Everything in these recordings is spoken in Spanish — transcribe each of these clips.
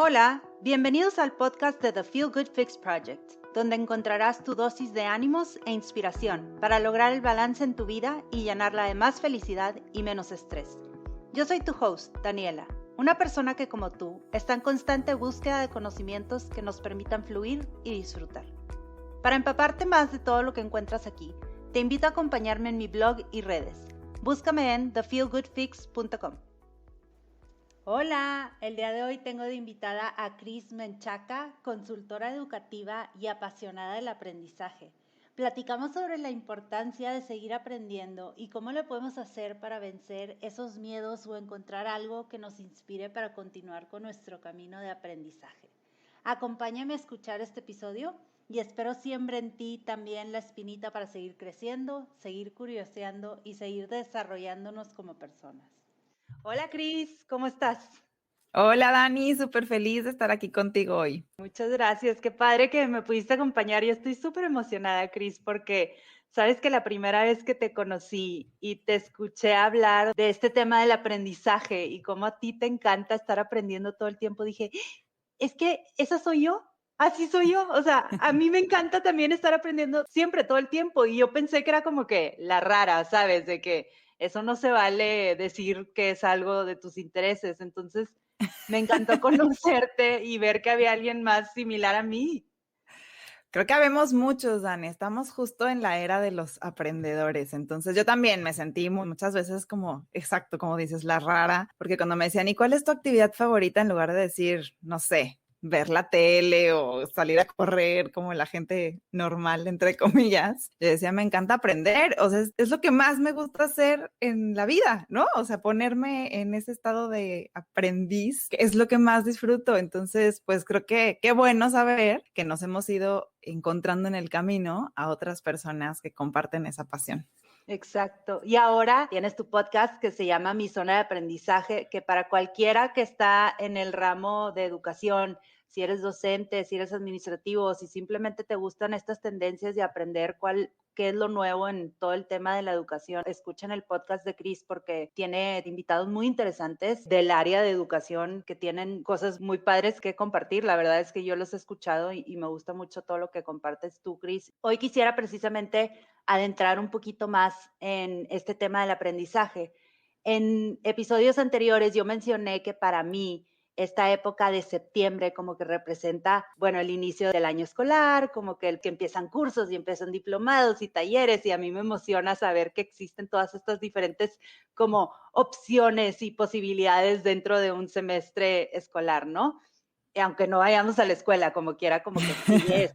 Hola, bienvenidos al podcast de The Feel Good Fix Project, donde encontrarás tu dosis de ánimos e inspiración para lograr el balance en tu vida y llenarla de más felicidad y menos estrés. Yo soy tu host, Daniela, una persona que como tú está en constante búsqueda de conocimientos que nos permitan fluir y disfrutar. Para empaparte más de todo lo que encuentras aquí, te invito a acompañarme en mi blog y redes. Búscame en thefeelgoodfix.com. Hola, el día de hoy tengo de invitada a Cris Menchaca, consultora educativa y apasionada del aprendizaje. Platicamos sobre la importancia de seguir aprendiendo y cómo lo podemos hacer para vencer esos miedos o encontrar algo que nos inspire para continuar con nuestro camino de aprendizaje. Acompáñame a escuchar este episodio y espero siembre en ti también la espinita para seguir creciendo, seguir curioseando y seguir desarrollándonos como personas. Hola Cris, ¿cómo estás? Hola Dani, súper feliz de estar aquí contigo hoy. Muchas gracias, qué padre que me pudiste acompañar. Yo estoy súper emocionada, Cris, porque sabes que la primera vez que te conocí y te escuché hablar de este tema del aprendizaje y cómo a ti te encanta estar aprendiendo todo el tiempo, dije, es que esa soy yo, así soy yo. O sea, a mí me encanta también estar aprendiendo siempre, todo el tiempo. Y yo pensé que era como que la rara, ¿sabes? De que eso no se vale decir que es algo de tus intereses. Entonces, me encantó conocerte y ver que había alguien más similar a mí. Creo que habemos muchos, Dani, estamos justo en la era de los aprendedores, entonces yo también me sentí muchas veces como, exacto, como dices, la rara, porque cuando me decían, ¿y cuál es tu actividad favorita? En lugar de decir, no sé, ver la tele o salir a correr como la gente normal, entre comillas, yo decía, me encanta aprender, o sea, es lo que más me gusta hacer en la vida, ¿no? O sea, ponerme en ese estado de aprendiz, que es lo que más disfruto, entonces, pues creo que qué bueno saber que nos hemos ido encontrando en el camino a otras personas que comparten esa pasión. Exacto. Y ahora tienes tu podcast que se llama Mi Zona de Aprendizaje, que para cualquiera que está en el ramo de educación, si eres docente, si eres administrativo, si simplemente te gustan estas tendencias de aprender qué es lo nuevo en todo el tema de la educación, escuchen el podcast de Cris porque tiene invitados muy interesantes del área de educación que tienen cosas muy padres que compartir. La verdad es que yo los he escuchado y me gusta mucho todo lo que compartes tú, Cris. Hoy quisiera precisamente adentrar un poquito más en este tema del aprendizaje. En episodios anteriores yo mencioné que para mí esta época de septiembre como que representa, bueno, el inicio del año escolar, como que empiezan cursos y empiezan diplomados y talleres, y a mí me emociona saber que existen todas estas diferentes como opciones y posibilidades dentro de un semestre escolar, ¿no? Y aunque no vayamos a la escuela, como quiera, como que sigue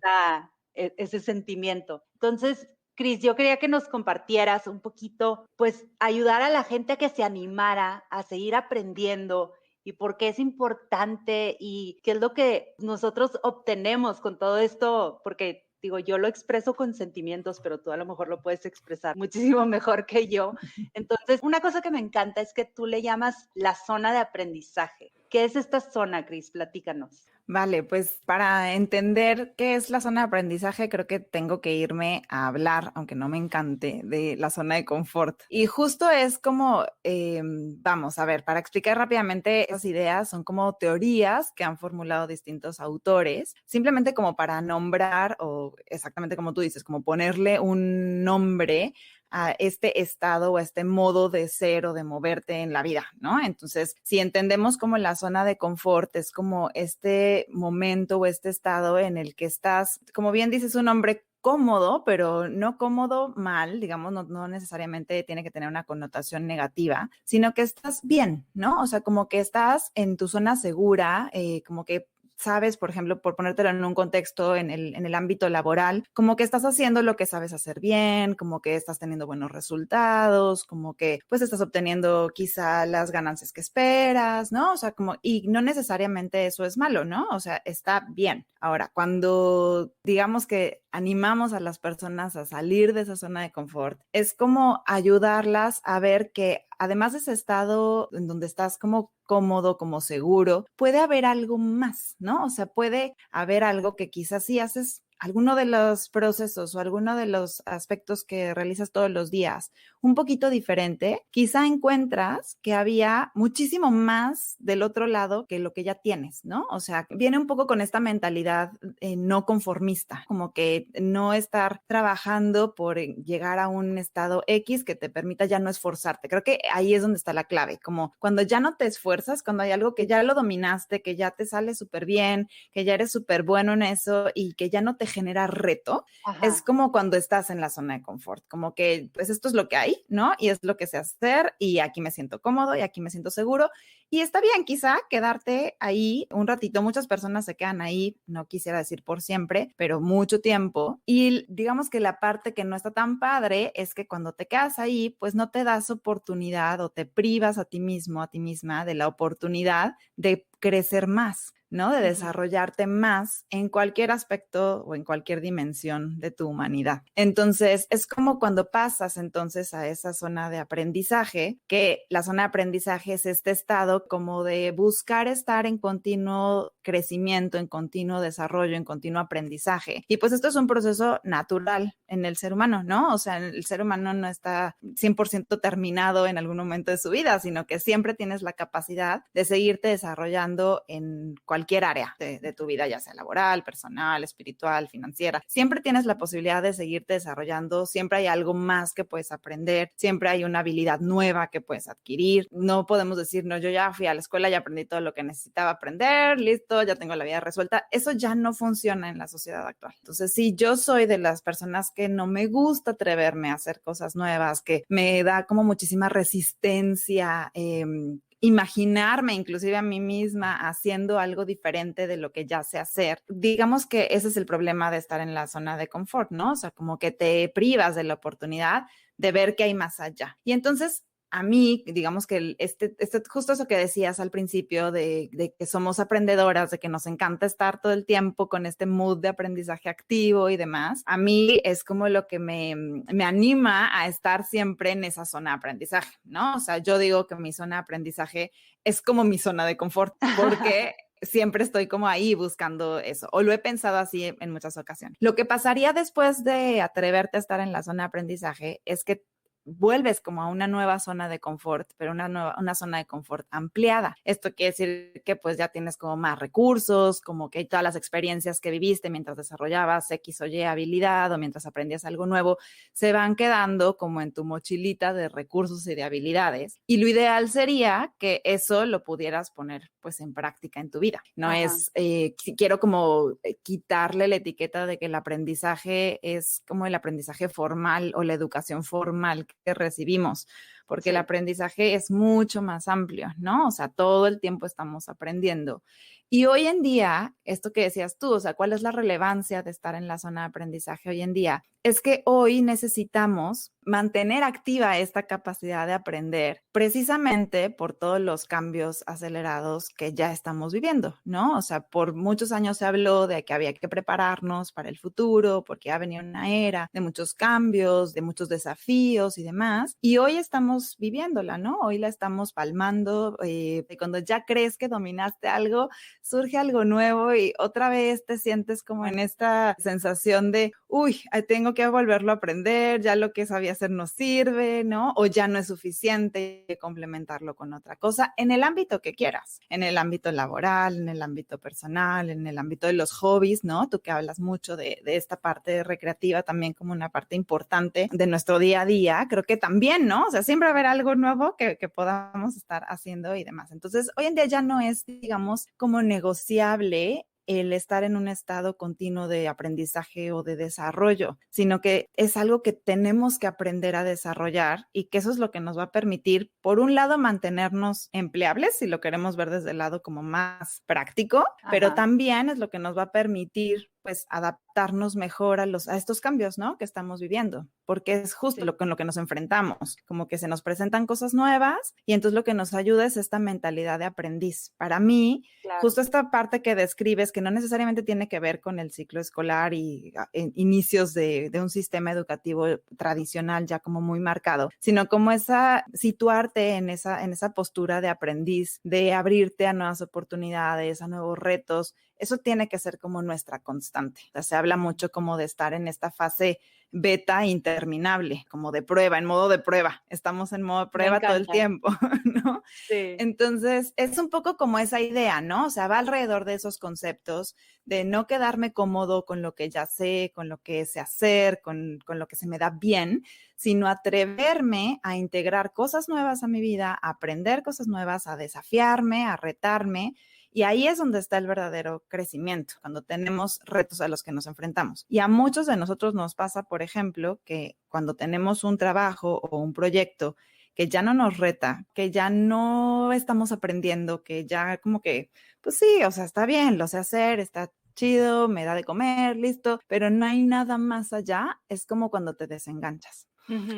ese sentimiento. Entonces, Cris, yo quería que nos compartieras un poquito, pues ayudar a la gente a que se animara a seguir aprendiendo y por qué es importante y qué es lo que nosotros obtenemos con todo esto, porque digo, yo lo expreso con sentimientos, pero tú a lo mejor lo puedes expresar muchísimo mejor que yo. Entonces, una cosa que me encanta es que tú le llamas la zona de aprendizaje. ¿Qué es esta zona, Cris? Platícanos. Vale, pues para entender qué es la zona de aprendizaje, creo que tengo que irme a hablar, aunque no me encante, de la zona de confort. Y justo es como, vamos a ver, para explicar rápidamente, esas ideas son como teorías que han formulado distintos autores, simplemente como para nombrar o exactamente como tú dices, como ponerle un nombre a este estado o a este modo de ser o de moverte en la vida, ¿no? Entonces, si entendemos como la zona de confort es como este momento o este estado en el que estás, como bien dices, un hombre cómodo, pero no cómodo mal, digamos, no necesariamente tiene que tener una connotación negativa, sino que estás bien, ¿no? O sea, como que estás en tu zona segura, como que sabes, por ejemplo, por ponértelo en un contexto en el ámbito laboral, como que estás haciendo lo que sabes hacer bien, como que estás teniendo buenos resultados, como que pues estás obteniendo quizá las ganancias que esperas, ¿no? O sea, como, y no necesariamente eso es malo, ¿no? O sea, está bien. Ahora, cuando digamos que animamos a las personas a salir de esa zona de confort, es como ayudarlas a ver que además de ese estado en donde estás como cómodo, como seguro, puede haber algo más, ¿no? O sea, puede haber algo que quizás si haces alguno de los procesos o alguno de los aspectos que realizas todos los días un poquito diferente, quizá encuentras que había muchísimo más del otro lado que lo que ya tienes, ¿no? O sea, viene un poco con esta mentalidad no conformista, como que no estar trabajando por llegar a un estado X que te permita ya no esforzarte. Creo que ahí es donde está la clave, como cuando ya no te esfuerzas, cuando hay algo que ya lo dominaste, que ya te sale súper bien, que ya eres súper bueno en eso y que ya no te genera reto, es como cuando estás en la zona de confort, como que pues esto es lo que hay, ¿no? Y es lo que sé hacer y aquí me siento cómodo y aquí me siento seguro y está bien quizá quedarte ahí un ratito. Muchas personas se quedan ahí, no quisiera decir por siempre, pero mucho tiempo. Y digamos que la parte que no está tan padre es que cuando te quedas ahí, pues no te das oportunidad o te privas a ti mismo, a ti misma de la oportunidad de crecer más, ¿no? De desarrollarte más en cualquier aspecto o en cualquier dimensión de tu humanidad. Entonces, es como cuando pasas entonces a esa zona de aprendizaje, que la zona de aprendizaje es este estado como de buscar estar en continuo crecimiento, en continuo desarrollo, en continuo aprendizaje. Y pues esto es un proceso natural en el ser humano, ¿no? O sea, el ser humano no está 100% terminado en algún momento de su vida, sino que siempre tienes la capacidad de seguirte desarrollando en cualquier área de tu vida, ya sea laboral, personal, espiritual, financiera. Siempre tienes la posibilidad de seguirte desarrollando, siempre hay algo más que puedes aprender, siempre hay una habilidad nueva que puedes adquirir. No podemos decir, no, yo ya fui a la escuela y aprendí todo lo que necesitaba aprender, listo, ya tengo la vida resuelta. Eso ya no funciona en la sociedad actual. Entonces, sí, yo soy de las personas que no me gusta atreverme a hacer cosas nuevas, que me da como muchísima resistencia, imaginarme inclusive a mí misma haciendo algo diferente de lo que ya sé hacer. Digamos que ese es el problema de estar en la zona de confort, ¿no? O sea, como que te privas de la oportunidad de ver qué hay más allá. Y entonces a mí, digamos que justo eso que decías al principio de que somos aprendedoras, de que nos encanta estar todo el tiempo con este mood de aprendizaje activo y demás, a mí es como lo que me anima a estar siempre en esa zona de aprendizaje, ¿no? O sea, yo digo que mi zona de aprendizaje es como mi zona de confort, porque siempre estoy como ahí buscando eso, o lo he pensado así en muchas ocasiones. Lo que pasaría después de atreverte a estar en la zona de aprendizaje es que vuelves como a una nueva zona de confort, pero una zona de confort ampliada. Esto quiere decir que pues ya tienes como más recursos, como que todas las experiencias que viviste mientras desarrollabas X o Y habilidad o mientras aprendías algo nuevo, se van quedando como en tu mochilita de recursos y de habilidades. Y lo ideal sería que eso lo pudieras poner pues en práctica en tu vida. No es, quiero como quitarle la etiqueta de que el aprendizaje es como el aprendizaje formal o la educación formal que recibimos, porque el aprendizaje es mucho más amplio, ¿no? O sea, todo el tiempo estamos aprendiendo. Y hoy en día, esto que decías tú, o sea, ¿cuál es la relevancia de estar en la zona de aprendizaje hoy en día? Es que hoy necesitamos mantener activa esta capacidad de aprender precisamente por todos los cambios acelerados que ya estamos viviendo, ¿no? O sea, por muchos años se habló de que había que prepararnos para el futuro, porque ya venía una era de muchos cambios, de muchos desafíos y demás. Y hoy estamos viviéndola, ¿no? Hoy la estamos palmando. Cuando ya crees que dominaste algo, surge algo nuevo y otra vez te sientes como en esta sensación de, uy, tengo que volverlo a aprender, ya lo que sabía hacer no sirve, ¿no? O ya no es suficiente, complementarlo con otra cosa, en el ámbito que quieras, en el ámbito laboral, en el ámbito personal, en el ámbito de los hobbies, ¿no? Tú que hablas mucho de esta parte recreativa también como una parte importante de nuestro día a día, creo que también, ¿no? O sea, siempre va a haber algo nuevo que podamos estar haciendo y demás. Entonces, hoy en día ya no es, digamos, como negociable el estar en un estado continuo de aprendizaje o de desarrollo, sino que es algo que tenemos que aprender a desarrollar y que eso es lo que nos va a permitir, por un lado, mantenernos empleables, si lo queremos ver desde el lado como más práctico, pero también es lo que nos va a permitir pues adaptarnos mejor a estos cambios, ¿no? Que estamos viviendo, porque es justo con lo que nos enfrentamos, como que se nos presentan cosas nuevas y entonces lo que nos ayuda es esta mentalidad de aprendiz. Para mí, justo esta parte que describes, que no necesariamente tiene que ver con el ciclo escolar y inicios de un sistema educativo tradicional ya como muy marcado, sino como situarte en esa postura de aprendiz, de abrirte a nuevas oportunidades, a nuevos retos, eso tiene que ser como nuestra constante. O sea, se habla mucho como de estar en esta fase beta interminable, como de prueba, en modo de prueba. Estamos en modo de prueba todo el tiempo, ¿no? Sí. Entonces, es un poco como esa idea, ¿no? O sea, va alrededor de esos conceptos de no quedarme cómodo con lo que ya sé, con lo que sé hacer, con lo que se me da bien, sino atreverme a integrar cosas nuevas a mi vida, a aprender cosas nuevas, a desafiarme, a retarme. Y ahí es donde está el verdadero crecimiento, cuando tenemos retos a los que nos enfrentamos. Y a muchos de nosotros nos pasa, por ejemplo, que cuando tenemos un trabajo o un proyecto que ya no nos reta, que ya no estamos aprendiendo, que ya como que, pues sí, o sea, está bien, lo sé hacer, está chido, me da de comer, listo, pero no hay nada más allá, es como cuando te desenganchas.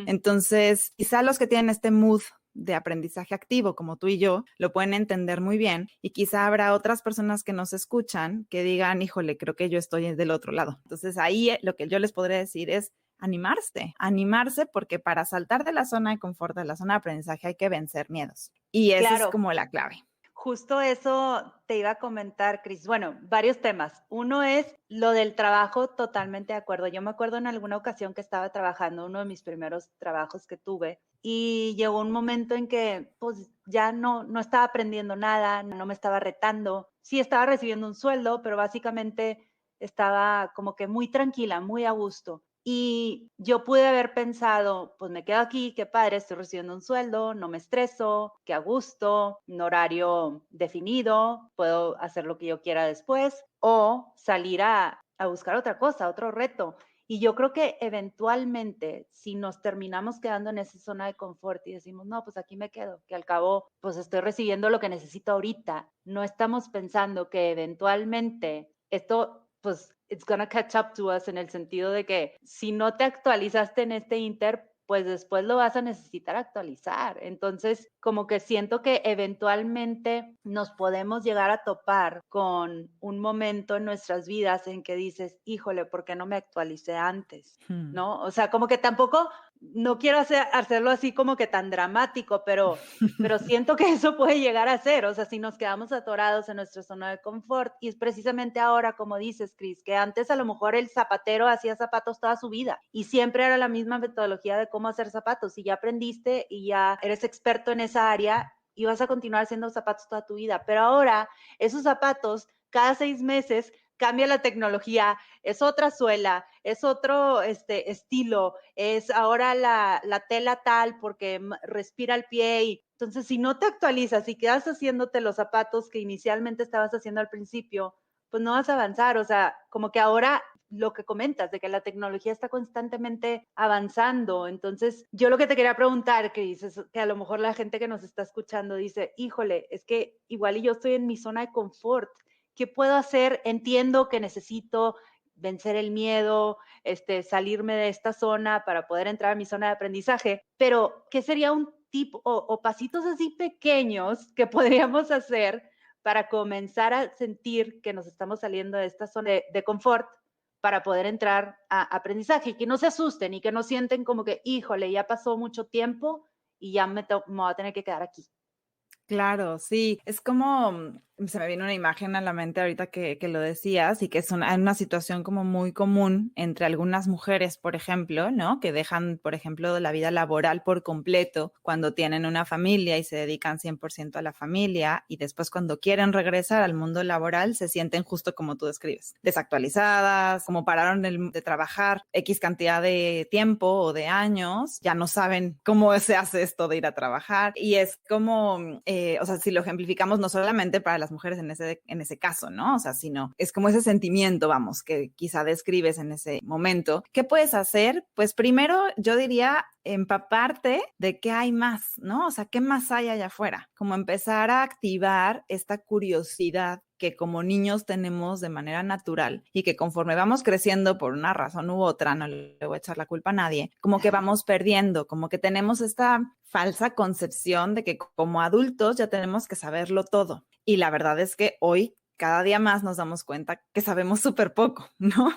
Entonces, quizá los que tienen este mood de aprendizaje activo, como tú y yo, lo pueden entender muy bien y quizá habrá otras personas que nos escuchan que digan, híjole, creo que yo estoy del otro lado. Entonces, ahí lo que yo les podría decir es animarse porque para saltar de la zona de confort, de la zona de aprendizaje, hay que vencer miedos. Y esa es como la clave. Justo eso te iba a comentar, Cris. Bueno, varios temas. Uno es lo del trabajo, totalmente de acuerdo. Yo me acuerdo en alguna ocasión que estaba trabajando, uno de mis primeros trabajos que tuve, y llegó un momento en que pues ya no estaba aprendiendo nada, no me estaba retando. Sí estaba recibiendo un sueldo, pero básicamente estaba como que muy tranquila, muy a gusto. Y yo pude haber pensado, pues me quedo aquí, qué padre, estoy recibiendo un sueldo, no me estreso, qué a gusto, un horario definido, puedo hacer lo que yo quiera después o salir a buscar otra cosa, otro reto. Y yo creo que eventualmente, si nos terminamos quedando en esa zona de confort y decimos, no, pues aquí me quedo, que al cabo, pues estoy recibiendo lo que necesito ahorita, no estamos pensando que eventualmente esto, pues, it's gonna catch up to us en el sentido de que si no te actualizaste en este inter, pues después lo vas a necesitar actualizar. Entonces, como que siento que eventualmente nos podemos llegar a topar con un momento en nuestras vidas en que dices, híjole, ¿por qué no me actualicé antes? ¿No? O sea, como que tampoco, no quiero hacerlo así como que tan dramático, pero siento que eso puede llegar a ser, o sea, si nos quedamos atorados en nuestra zona de confort, y es precisamente ahora, como dices, Cris, que antes a lo mejor el zapatero hacía zapatos toda su vida y siempre era la misma metodología de cómo hacer zapatos, y ya aprendiste y ya eres experto en esa área y vas a continuar haciendo zapatos toda tu vida, pero ahora esos zapatos cada 6 meses cambia la tecnología, es otra suela, es otro estilo, es ahora la tela tal porque respira el pie. Y entonces, si no te actualizas y quedas haciéndote los zapatos que inicialmente estabas haciendo al principio, pues no vas a avanzar. O sea, como que ahora lo que comentas de que la tecnología está constantemente avanzando. Entonces, yo lo que te quería preguntar, que dices, que a lo mejor la gente que nos está escuchando dice, híjole, es que igual y yo estoy en mi zona de confort. ¿Qué puedo hacer? Entiendo que necesito vencer el miedo, salirme de esta zona para poder entrar a mi zona de aprendizaje, pero ¿qué sería un tip o pasitos así pequeños que podríamos hacer para comenzar a sentir que nos estamos saliendo de esta zona de confort para poder entrar a aprendizaje? Que no se asusten y que no sienten como que, híjole, ya pasó mucho tiempo y ya me voy a tener que quedar aquí. Claro, sí, es como, se me viene una imagen a la mente ahorita que lo decías y que es una situación como muy común entre algunas mujeres, por ejemplo, ¿no? Que dejan, por ejemplo, la vida laboral por completo cuando tienen una familia y se dedican 100% a la familia y después cuando quieren regresar al mundo laboral se sienten justo como tú describes, desactualizadas, como pararon de trabajar X cantidad de tiempo o de años, ya no saben cómo se hace esto de ir a trabajar y es como... o sea, si lo ejemplificamos no solamente para las mujeres en ese caso, ¿no? O sea, sino es como ese sentimiento, vamos, que quizá describes en ese momento. ¿Qué puedes hacer? Pues primero yo diría empaparte de qué hay más, ¿no? O sea, ¿qué más hay allá afuera? Como empezar a activar esta curiosidad que como niños tenemos de manera natural y que conforme vamos creciendo por una razón u otra, no le voy a echar la culpa a nadie, como que vamos perdiendo, como que tenemos esta falsa concepción de que como adultos ya tenemos que saberlo todo. Y la verdad es que hoy, cada día más nos damos cuenta que sabemos súper poco, ¿no?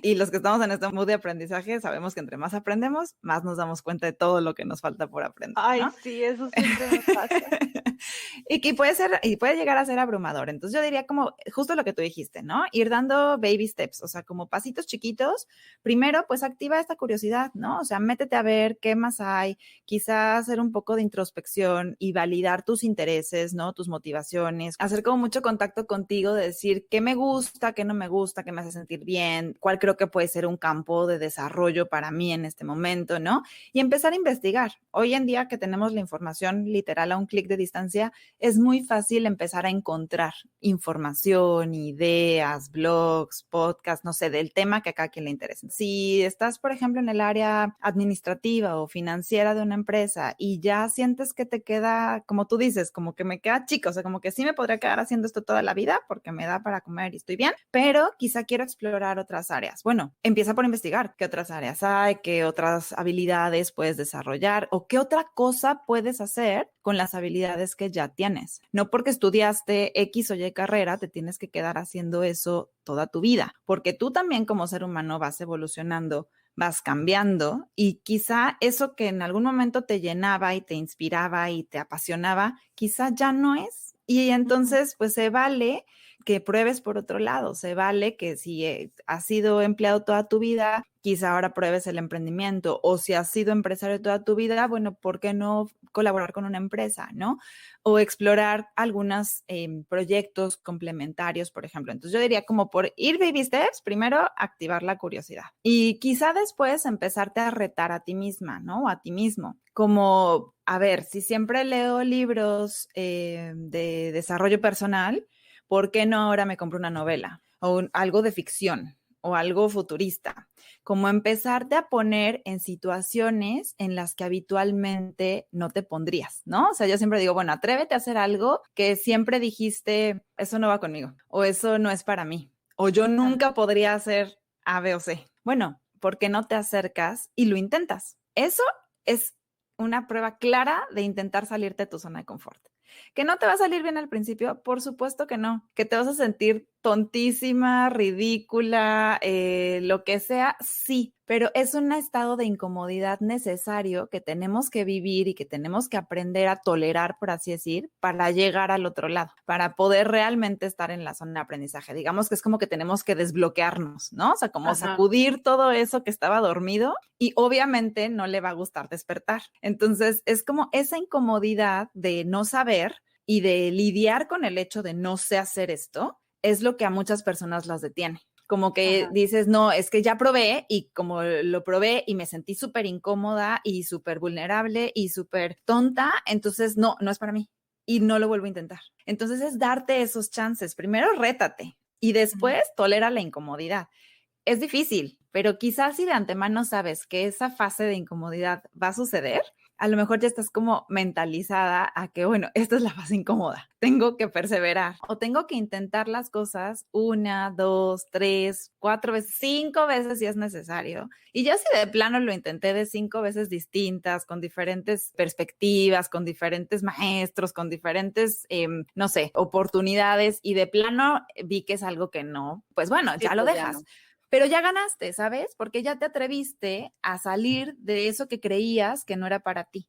Y los que estamos en este mood de aprendizaje sabemos que entre más aprendemos, más nos damos cuenta de todo lo que nos falta por aprender, Ay, ¿no? sí, eso siempre me pasa. Y que puede llegar a ser abrumador. Entonces yo diría como justo lo que tú dijiste, ¿no? Ir dando baby steps, o sea, como pasitos chiquitos. Primero, pues activa esta curiosidad, ¿no? O sea, métete a ver qué más hay, quizás hacer un poco de introspección y validar tus intereses, ¿no? Tus motivaciones, hacer como mucho contacto contigo de decir qué me gusta, qué no me gusta, qué me hace sentir bien, cuál creo que puede ser un campo de desarrollo para mí en este momento, ¿no? Y empezar a investigar. Hoy en día que tenemos la información literal a un clic de distancia, es muy fácil empezar a encontrar información, ideas, blogs, podcasts, no sé, del tema que a cada quien le interese. Si estás, por ejemplo, en el área administrativa o financiera de una empresa y ya sientes que te queda, como tú dices, como que me queda chico, o sea, como que sí me podría quedar haciendo esto toda la vida porque me da para comer y estoy bien, pero quizá quiero explorar otras áreas. Bueno, empieza por investigar qué otras áreas hay, qué otras habilidades puedes desarrollar o qué otra cosa puedes hacer con las habilidades que ya tienes. No porque estudiaste X o Y carrera, te tienes que quedar haciendo eso toda tu vida, porque tú también como ser humano vas evolucionando, vas cambiando y quizá eso que en algún momento te llenaba y te inspiraba y te apasionaba, quizá ya no es. Y entonces, pues se vale que pruebes por otro lado, se vale que si has sido empleado toda tu vida, quizá ahora pruebes el emprendimiento, o si has sido empresario toda tu vida, bueno, ¿por qué no colaborar con una empresa, no? O explorar algunos proyectos complementarios, por ejemplo. Entonces yo diría como por ir baby steps, primero activar la curiosidad y quizá después empezarte a retar a ti misma, ¿no? O a ti mismo. Como, a ver, si siempre leo libros de desarrollo personal, ¿por qué no ahora me compro una novela o algo de ficción o algo futurista? Como empezarte a poner en situaciones en las que habitualmente no te pondrías, ¿no? O sea, yo siempre digo, bueno, atrévete a hacer algo que siempre dijiste, eso no va conmigo, o eso no es para mí, o yo nunca podría hacer A, B o C. Bueno, ¿por qué no te acercas y lo intentas? Eso es una prueba clara de intentar salirte de tu zona de confort. ¿Que no te va a salir bien al principio? Por supuesto que no. ¿Que te vas a sentir tontísima, ridícula, lo que sea? Sí, pero es un estado de incomodidad necesario que tenemos que vivir y que tenemos que aprender a tolerar, por así decir, para llegar al otro lado, para poder realmente estar en la zona de aprendizaje. Digamos que es como que tenemos que desbloquearnos, ¿no? O sea, como sacudir todo eso que estaba dormido y obviamente no le va a gustar despertar. Entonces, es como esa incomodidad de no saber y de lidiar con el hecho de no sé hacer esto, es lo que a muchas personas las detiene. Como que dices, no, es que ya probé y como lo probé y me sentí súper incómoda y súper vulnerable y súper tonta, entonces no, no es para mí y no lo vuelvo a intentar. Entonces es darte esos chances. Primero rétate y después tolera la incomodidad. Es difícil, pero quizás si de antemano sabes que esa fase de incomodidad va a suceder, a lo mejor ya estás como mentalizada a que, bueno, esta es la fase incómoda, tengo que perseverar o tengo que intentar las cosas 1, 2, 3, 4 veces, 5 veces si es necesario. Y ya si de plano lo intenté de 5 veces distintas, con diferentes perspectivas, con diferentes maestros, con diferentes, no sé, oportunidades y de plano vi que es algo que no, pues bueno, ya lo dejas. Ya no. Pero ya ganaste, ¿sabes? Porque ya te atreviste a salir de eso que creías que no era para ti.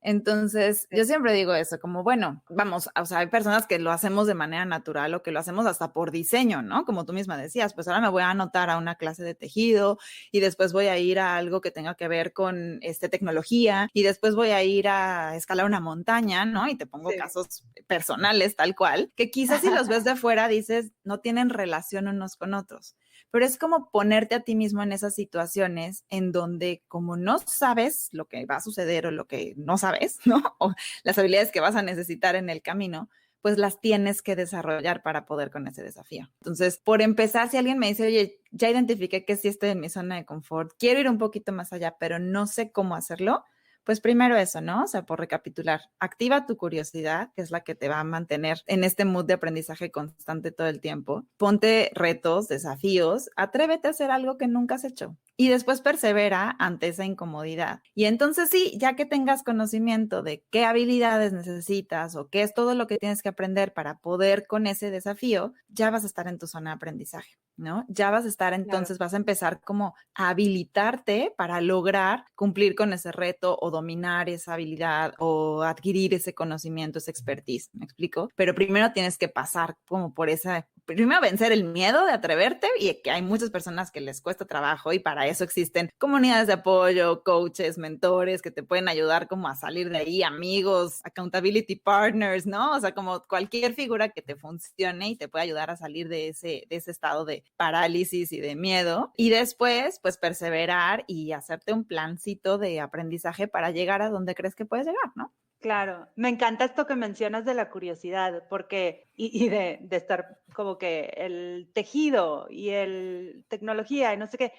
Entonces, yo siempre digo eso, como, bueno, vamos, o sea, hay personas que lo hacemos de manera natural o que lo hacemos hasta por diseño, ¿no? Como tú misma decías, pues ahora me voy a anotar a una clase de tejido y después voy a ir a algo que tenga que ver con tecnología y después voy a ir a escalar una montaña, ¿no? Y te pongo casos personales tal cual, que quizás si los ves de fuera dices, no tienen relación unos con otros. Pero es como ponerte a ti mismo en esas situaciones en donde como no sabes lo que va a suceder o lo que no sabes, ¿no? O las habilidades que vas a necesitar en el camino, pues las tienes que desarrollar para poder con ese desafío. Entonces, por empezar, si alguien me dice, oye, ya identifiqué que sí estoy en mi zona de confort, quiero ir un poquito más allá, pero no sé cómo hacerlo, pues primero eso, ¿no? O sea, por recapitular, activa tu curiosidad, que es la que te va a mantener en este mood de aprendizaje constante todo el tiempo. Ponte retos, desafíos, atrévete a hacer algo que nunca has hecho y después persevera ante esa incomodidad. Y entonces sí, ya que tengas conocimiento de qué habilidades necesitas o qué es todo lo que tienes que aprender para poder con ese desafío, ya vas a estar en tu zona de aprendizaje, ¿no? Ya vas a estar, entonces vas a empezar como a habilitarte para lograr cumplir con ese reto o dominar esa habilidad o adquirir ese conocimiento, esa expertise, ¿me explico? Pero primero tienes que pasar como por esa, primero vencer el miedo de atreverte, y que hay muchas personas que les cuesta trabajo, y para eso existen comunidades de apoyo, coaches, mentores que te pueden ayudar como a salir de ahí, amigos, accountability partners, ¿no? O sea, como cualquier figura que te funcione y te puede ayudar a salir de ese estado de parálisis y de miedo, y después pues perseverar y hacerte un plancito de aprendizaje para llegar a donde crees que puedes llegar, ¿no? Claro, me encanta esto que mencionas de la curiosidad, porque, y de estar como que el tejido y el tecnología y no sé qué,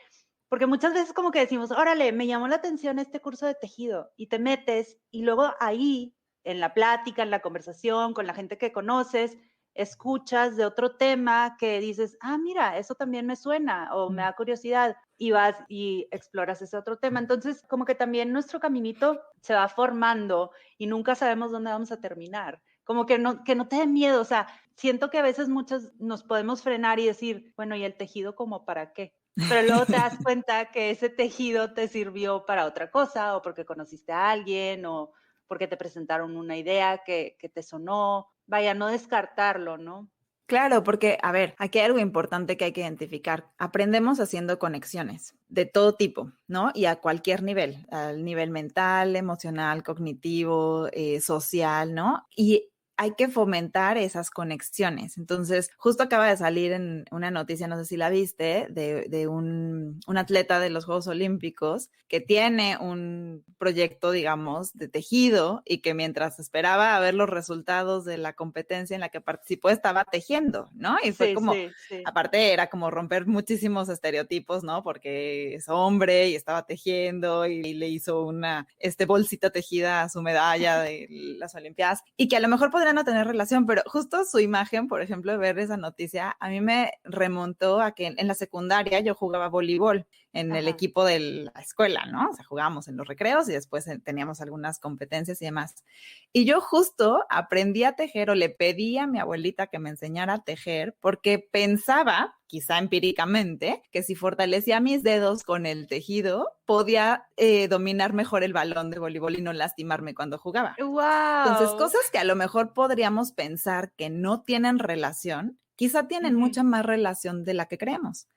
porque muchas veces como que decimos, órale, me llamó la atención este curso de tejido, y te metes, y luego ahí, en la plática, en la conversación, con la gente que conoces, escuchas de otro tema que dices, ah, mira, eso también me suena o me da curiosidad, y vas y exploras ese otro tema. Entonces, como que también nuestro caminito se va formando y nunca sabemos dónde vamos a terminar. Como que no te dé miedo, o sea, siento que a veces muchos nos podemos frenar y decir, bueno, ¿y el tejido como para qué? Pero luego te das cuenta que ese tejido te sirvió para otra cosa, o porque conociste a alguien, o porque te presentaron una idea que te sonó. Vaya, no descartarlo, ¿no? Claro, porque, a ver, aquí hay algo importante que hay que identificar. Aprendemos haciendo conexiones de todo tipo, ¿no? Y a cualquier nivel, al nivel mental, emocional, cognitivo, social, ¿no? Y hay que fomentar esas conexiones. Entonces, justo acaba de salir en una noticia, no sé si la viste, de un atleta de los Juegos Olímpicos que tiene un proyecto, digamos, de tejido, y que mientras esperaba a ver los resultados de la competencia en la que participó, estaba tejiendo, ¿no? Y fue Sí, como, sí, sí. aparte era como romper muchísimos estereotipos, ¿no? Porque es hombre y estaba tejiendo, y le hizo una bolsita tejida a su medalla de las Olimpiadas, y que a lo mejor podría no tener relación, pero justo su imagen, por ejemplo, de ver esa noticia, a mí me remontó a que en la secundaria yo jugaba voleibol en el equipo de la escuela, ¿no? O sea, jugábamos en los recreos y después teníamos algunas competencias y demás. Y yo justo aprendí a tejer, o le pedí a mi abuelita que me enseñara a tejer, porque pensaba, quizá empíricamente, que si fortalecía mis dedos con el tejido, podía dominar mejor el balón de voleibol y no lastimarme cuando jugaba. Entonces, ¡Wow! cosas que a lo mejor podríamos pensar que no tienen relación, quizá tienen mucha más relación de la que creemos.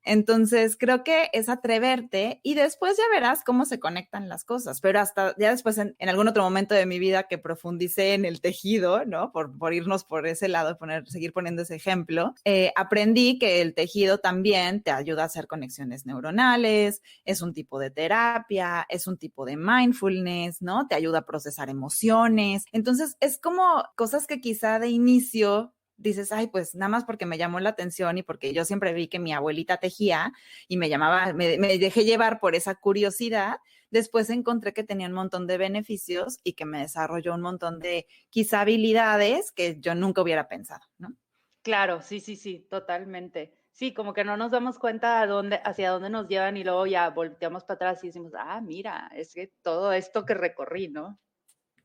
Entonces, creo que es atreverte, y después ya verás cómo se conectan las cosas. Pero hasta ya después, en algún otro momento de mi vida que profundicé en el tejido, ¿no? Por irnos por ese lado, seguir poniendo ese ejemplo, aprendí que el tejido también te ayuda a hacer conexiones neuronales, es un tipo de terapia, es un tipo de mindfulness, ¿no? Te ayuda a procesar emociones. Entonces, es como cosas que quizá de inicio dices, ay, pues nada más porque me llamó la atención y porque yo siempre vi que mi abuelita tejía y me dejé llevar por esa curiosidad. Después encontré que tenía un montón de beneficios y que me desarrolló un montón de quizá habilidades que yo nunca hubiera pensado, ¿no? Claro, sí, sí, sí, totalmente. Sí, como que no nos damos cuenta hacia dónde nos llevan, y luego ya volteamos para atrás y decimos, ah, mira, es que todo esto que recorrí, ¿no?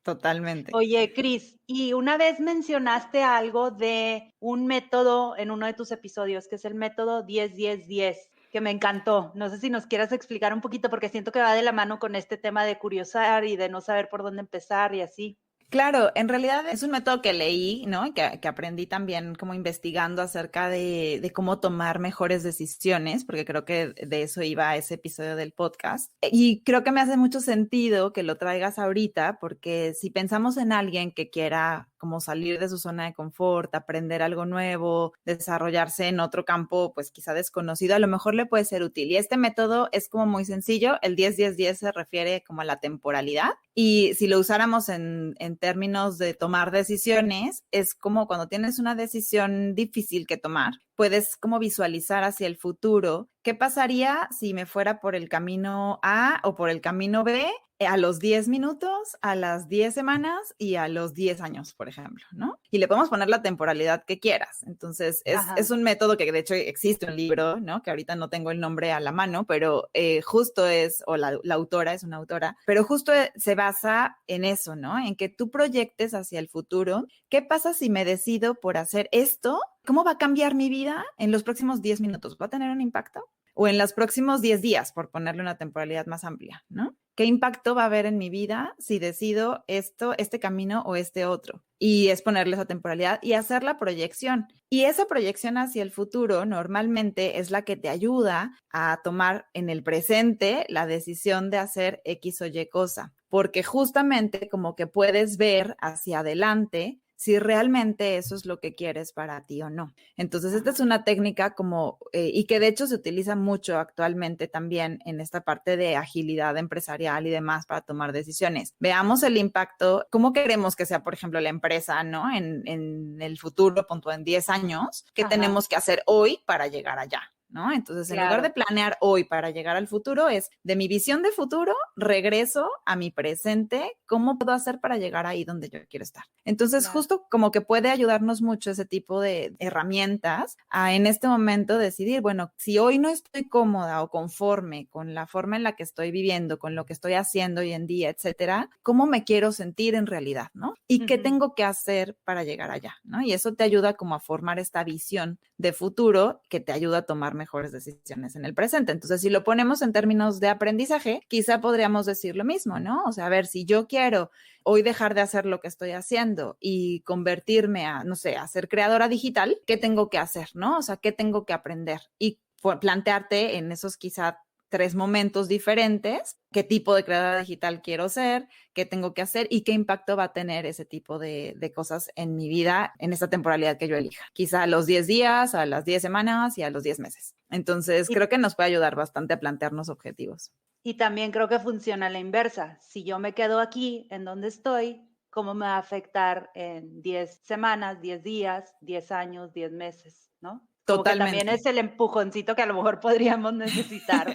Totalmente. Oye, Cris, y una vez mencionaste algo de un método en uno de tus episodios, que es el método 10-10-10, que me encantó. No sé si nos quieras explicar un poquito, porque siento que va de la mano con este tema de curiosar y de no saber por dónde empezar y así. Claro, en realidad es un método que leí, ¿no? Y que aprendí también como investigando acerca de cómo tomar mejores decisiones, porque creo que de eso iba ese episodio del podcast. Y creo que me hace mucho sentido que lo traigas ahorita, porque si pensamos en alguien que quiera como salir de su zona de confort, aprender algo nuevo, desarrollarse en otro campo, pues quizá desconocido, a lo mejor le puede ser útil. Y este método es como muy sencillo. El 10-10-10 se refiere como a la temporalidad. Y si lo usáramos en términos de tomar decisiones, es como cuando tienes una decisión difícil que tomar, puedes como visualizar hacia el futuro qué pasaría si me fuera por el camino A o por el camino B, a los 10 minutos, a las 10 semanas y a los 10 años, por ejemplo, ¿no? Y le podemos poner la temporalidad que quieras. Entonces, es un método que de hecho existe un libro, ¿no? Que ahorita no tengo el nombre a la mano, pero justo es, o la autora es una autora, pero justo se basa en eso, ¿no? En que tú proyectes hacia el futuro. ¿Qué pasa si me decido por hacer esto? ¿Cómo va a cambiar mi vida en los próximos 10 minutos? ¿Va a tener un impacto? O en los próximos 10 días, por ponerle una temporalidad más amplia, ¿no? ¿Qué impacto va a haber en mi vida si decido esto, este camino o este otro? Y es ponerle esa temporalidad y hacer la proyección. Y esa proyección hacia el futuro normalmente es la que te ayuda a tomar en el presente la decisión de hacer X o Y cosa. Porque justamente como que puedes ver hacia adelante si realmente eso es lo que quieres para ti o no. Entonces, esta es una técnica como, y que de hecho se utiliza mucho actualmente también en esta parte de agilidad empresarial y demás para tomar decisiones. Veamos el impacto, cómo queremos que sea, por ejemplo, la empresa, ¿no? En el futuro, punto en 10 años, ¿qué tenemos que hacer hoy para llegar allá? ¿No? Entonces, en lugar de planear hoy para llegar al futuro, es de mi visión de futuro, regreso a mi presente, ¿cómo puedo hacer para llegar ahí donde yo quiero estar? Entonces, justo como que puede ayudarnos mucho ese tipo de herramientas a en este momento decidir, bueno, si hoy no estoy cómoda o conforme con la forma en la que estoy viviendo, con lo que estoy haciendo hoy en día, etcétera, ¿cómo me quiero sentir en realidad, no? ¿Y qué tengo que hacer para llegar allá, no? Y eso te ayuda como a formar esta visión de futuro que te ayuda a tomar mejores decisiones en el presente. Entonces, si lo ponemos en términos de aprendizaje, quizá podríamos decir lo mismo, ¿no? O sea, a ver, si yo quiero hoy dejar de hacer lo que estoy haciendo y convertirme a, no sé, a ser creadora digital, ¿qué tengo que hacer, no? O sea, ¿qué tengo que aprender? Y plantearte en esos quizá 3 momentos diferentes, qué tipo de creadora digital quiero ser, qué tengo que hacer y qué impacto va a tener ese tipo de cosas en mi vida en esta temporalidad que yo elija. Quizá a los 10 días, a las 10 semanas y a los 10 meses. Entonces, creo que nos puede ayudar bastante a plantearnos objetivos. Y también creo que funciona a la inversa. Si yo me quedo aquí en donde estoy, ¿cómo me va a afectar en 10 semanas, 10 días, 10 años, 10 meses, ¿no? Como que también es el empujoncito que a lo mejor podríamos necesitar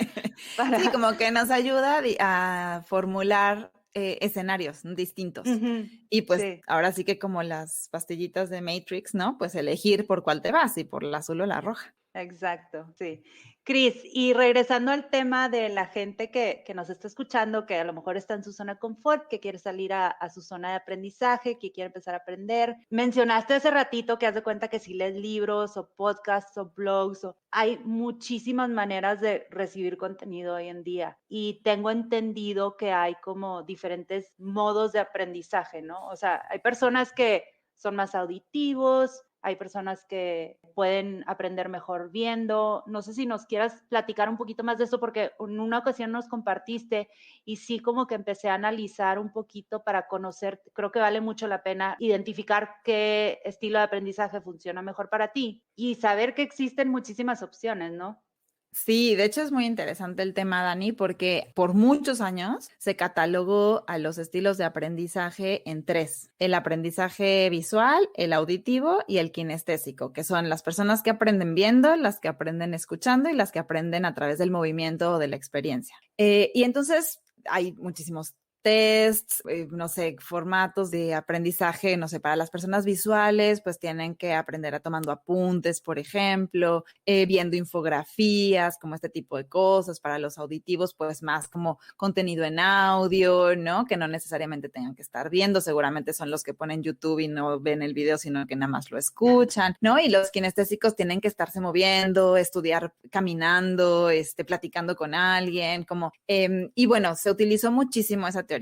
para... Sí, como que nos ayuda a formular escenarios distintos. Y pues ahora sí que como las pastillitas de Matrix, ¿no? Pues elegir por cuál te vas, si por la azul o la roja. Exacto, sí. Cris, y regresando al tema de la gente que nos está escuchando, que a lo mejor está en su zona de confort, que quiere salir a su zona de aprendizaje, que quiere empezar a aprender. Mencionaste hace ratito que haz de cuenta que si lees libros o podcasts o blogs, hay muchísimas maneras de recibir contenido hoy en día. Y tengo entendido que hay como diferentes modos de aprendizaje, ¿no? O sea, hay personas que son más auditivos, hay personas que pueden aprender mejor viendo. No sé si nos quieras platicar un poquito más de eso, porque en una ocasión nos compartiste y sí como que empecé a analizar un poquito para conocer, creo que vale mucho la pena identificar qué estilo de aprendizaje funciona mejor para ti y saber que existen muchísimas opciones, ¿no? Sí, de hecho es muy interesante el tema, Dani, porque por muchos años se catalogó a los estilos de aprendizaje en 3: el aprendizaje visual, el auditivo y el kinestésico, que son las personas que aprenden viendo, las que aprenden escuchando y las que aprenden a través del movimiento o de la experiencia. Y entonces hay muchísimos tests, no sé, formatos de aprendizaje, no sé, para las personas visuales, pues tienen que aprender a tomando apuntes, por ejemplo, viendo infografías, como este tipo de cosas. Para los auditivos, pues más como contenido en audio, ¿no? Que no necesariamente tengan que estar viendo, seguramente son los que ponen YouTube y no ven el video, sino que nada más lo escuchan, ¿no? Y los kinestésicos tienen que estarse moviendo, estudiar caminando, platicando con alguien, como, y bueno, se utilizó muchísimo esa teoría.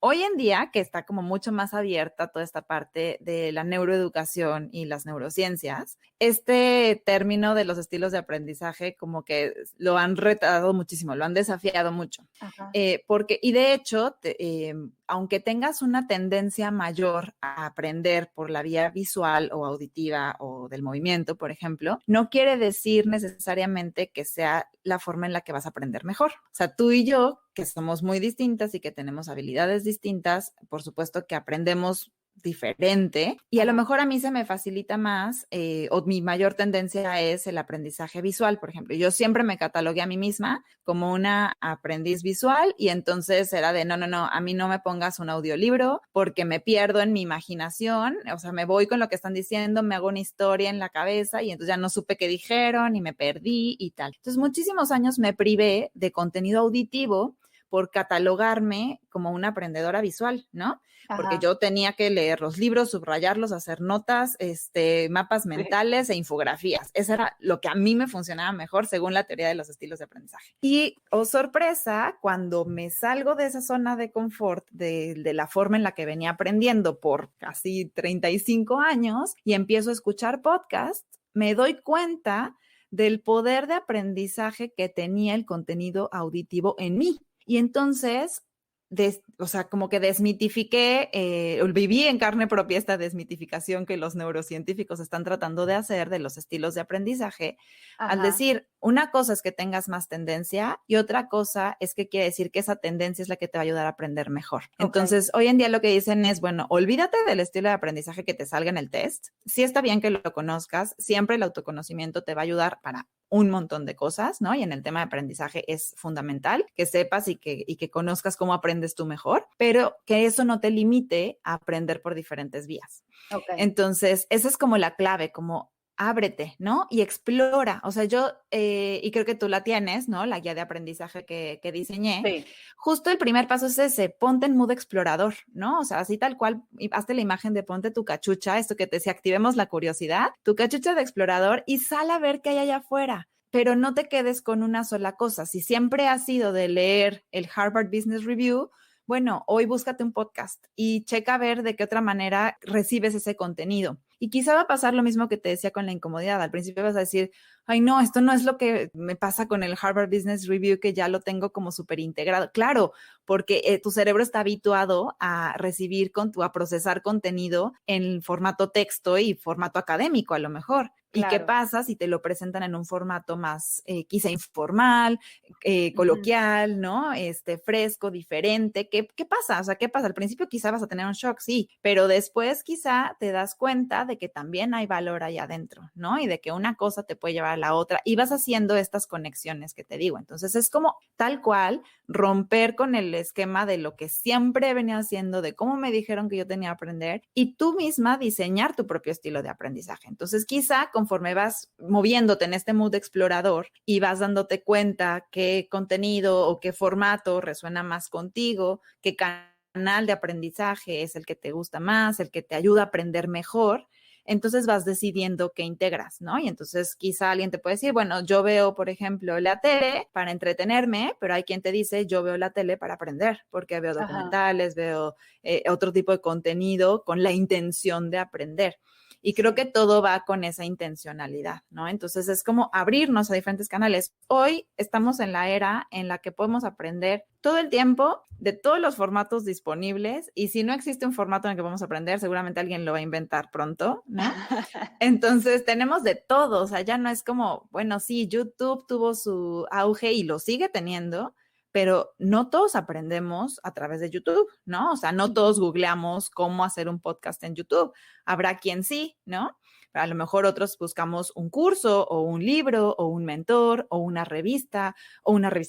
Hoy en día, que está como mucho más abierta toda esta parte de la neuroeducación y las neurociencias, este término de los estilos de aprendizaje como que lo han retado muchísimo, lo han desafiado mucho. Porque, y de hecho, aunque tengas una tendencia mayor a aprender por la vía visual o auditiva o del movimiento, por ejemplo, no quiere decir necesariamente que sea la forma en la que vas a aprender mejor. O sea, tú y yo, que somos muy distintas y que tenemos habilidades distintas, por supuesto que aprendemos diferente y a lo Ajá. mejor a mí se me facilita más o mi mayor tendencia es el aprendizaje visual, por ejemplo. Yo siempre me catalogué a mí misma como una aprendiz visual y entonces era de no, a mí no me pongas un audiolibro porque me pierdo en mi imaginación, o sea, me voy con lo que están diciendo, me hago una historia en la cabeza y entonces ya no supe qué dijeron y me perdí y tal. Entonces muchísimos años me privé de contenido auditivo por catalogarme como una aprendedora visual, ¿no? Porque Ajá. yo tenía que leer los libros, subrayarlos, hacer notas, mapas Sí. mentales e infografías. Eso era lo que a mí me funcionaba mejor según la teoría de los estilos de aprendizaje. Y, oh sorpresa, cuando me salgo de esa zona de confort, de la forma en la que venía aprendiendo por casi 35 años y empiezo a escuchar podcasts, me doy cuenta del poder de aprendizaje que tenía el contenido auditivo en mí. Y entonces, o sea, como que desmitifiqué, viví en carne propia esta desmitificación que los neurocientíficos están tratando de hacer de los estilos de aprendizaje, al Ajá. decir, una cosa es que tengas más tendencia y otra cosa es que quiere decir que esa tendencia es la que te va a ayudar a aprender mejor. Ok. Entonces, hoy en día lo que dicen es, bueno, olvídate del estilo de aprendizaje que te salga en el test. Sí está bien que lo conozcas, siempre el autoconocimiento te va a ayudar para un montón de cosas, ¿no? Y en el tema de aprendizaje es fundamental que sepas y que conozcas cómo aprendes tú mejor, pero que eso no te limite a aprender por diferentes vías. Ok. Entonces, esa es como la clave, como ábrete, ¿no? Y explora. O sea, yo, y creo que tú la tienes, ¿no? La guía de aprendizaje que diseñé. Sí. Justo el primer paso es ese, ponte en mood explorador, ¿no? O sea, así tal cual, hazte la imagen de ponte tu cachucha, esto que te decía, activemos la curiosidad, tu cachucha de explorador y sal a ver qué hay allá afuera. Pero no te quedes con una sola cosa. Si siempre has sido de leer el Harvard Business Review, bueno, hoy búscate un podcast y checa a ver de qué otra manera recibes ese contenido. Y quizá va a pasar lo mismo que te decía con la incomodidad. Al principio vas a decir, ay, no, esto no es lo que me pasa con el Harvard Business Review, que ya lo tengo como súper integrado. Claro, porque tu cerebro está habituado a recibir, a procesar contenido en formato texto y formato académico a lo mejor. ¿Y qué Claro. pasa si te lo presentan en un formato más quizá informal, Ujú. coloquial, ¿no? Fresco, diferente? ¿Qué pasa? O sea, ¿qué pasa? Al principio quizá vas a tener un shock, sí, pero después quizá te das cuenta de que también hay valor ahí adentro, ¿no? Y de que una cosa te puede llevar a la otra y vas haciendo estas conexiones que te digo. Entonces es como tal cual romper con el esquema de lo que siempre he venido haciendo, de cómo me dijeron que yo tenía que aprender y tú misma diseñar tu propio estilo de aprendizaje. Entonces quizá conforme vas moviéndote en este mood explorador y vas dándote cuenta qué contenido o qué formato resuena más contigo, qué canal de aprendizaje es el que te gusta más, el que te ayuda a aprender mejor, entonces vas decidiendo qué integras, ¿no? Y entonces quizá alguien te puede decir, bueno, yo veo, por ejemplo, la tele para entretenerme, pero hay quien te dice, yo veo la tele para aprender, porque veo Ajá. documentales, veo otro tipo de contenido con la intención de aprender. Y creo que Sí. todo va con esa intencionalidad, ¿no? Entonces es como abrirnos a diferentes canales. Hoy estamos en la era en la que podemos aprender todo el tiempo de todos los formatos disponibles y si no existe un formato en el que podemos aprender, seguramente alguien lo va a inventar pronto, ¿no? Entonces tenemos de todo, o sea, ya no es como, bueno, sí, YouTube tuvo su auge y lo sigue teniendo, pero no todos aprendemos a través de YouTube, ¿no? O sea, no todos googleamos cómo hacer un podcast en YouTube. Habrá quien sí, ¿no? A lo mejor otros buscamos un curso o un libro o un mentor o una revista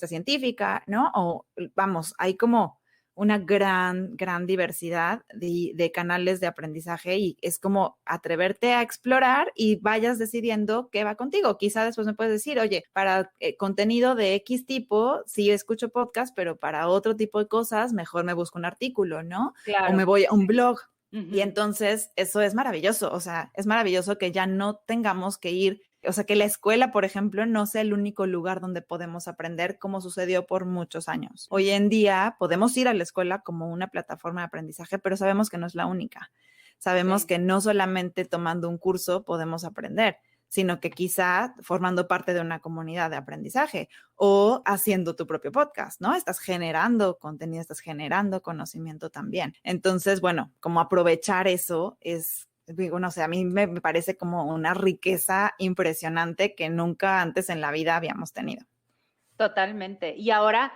científica, ¿no? O vamos, hay como una gran diversidad de canales de aprendizaje y es como atreverte a explorar y vayas decidiendo qué va contigo. Quizá después me puedes decir, oye, para contenido de X tipo, sí escucho podcast, pero para otro tipo de cosas, mejor me busco un artículo, ¿no? O me Claro. voy a un Sí. blog. Y Ujú. entonces eso es maravilloso, o sea, es maravilloso que ya no tengamos que ir, o sea, que la escuela, por ejemplo, no sea el único lugar donde podemos aprender como sucedió por muchos años. Hoy en día podemos ir a la escuela como una plataforma de aprendizaje, pero sabemos que no es la única. Sabemos Sí. que no solamente tomando un curso podemos aprender, sino que quizá formando parte de una comunidad de aprendizaje o haciendo tu propio podcast, ¿no? Estás generando contenido, estás generando conocimiento también. Entonces, bueno, como aprovechar eso es, digo, no sé, a mí me parece como una riqueza impresionante que nunca antes en la vida habíamos tenido. Totalmente. Y ahora,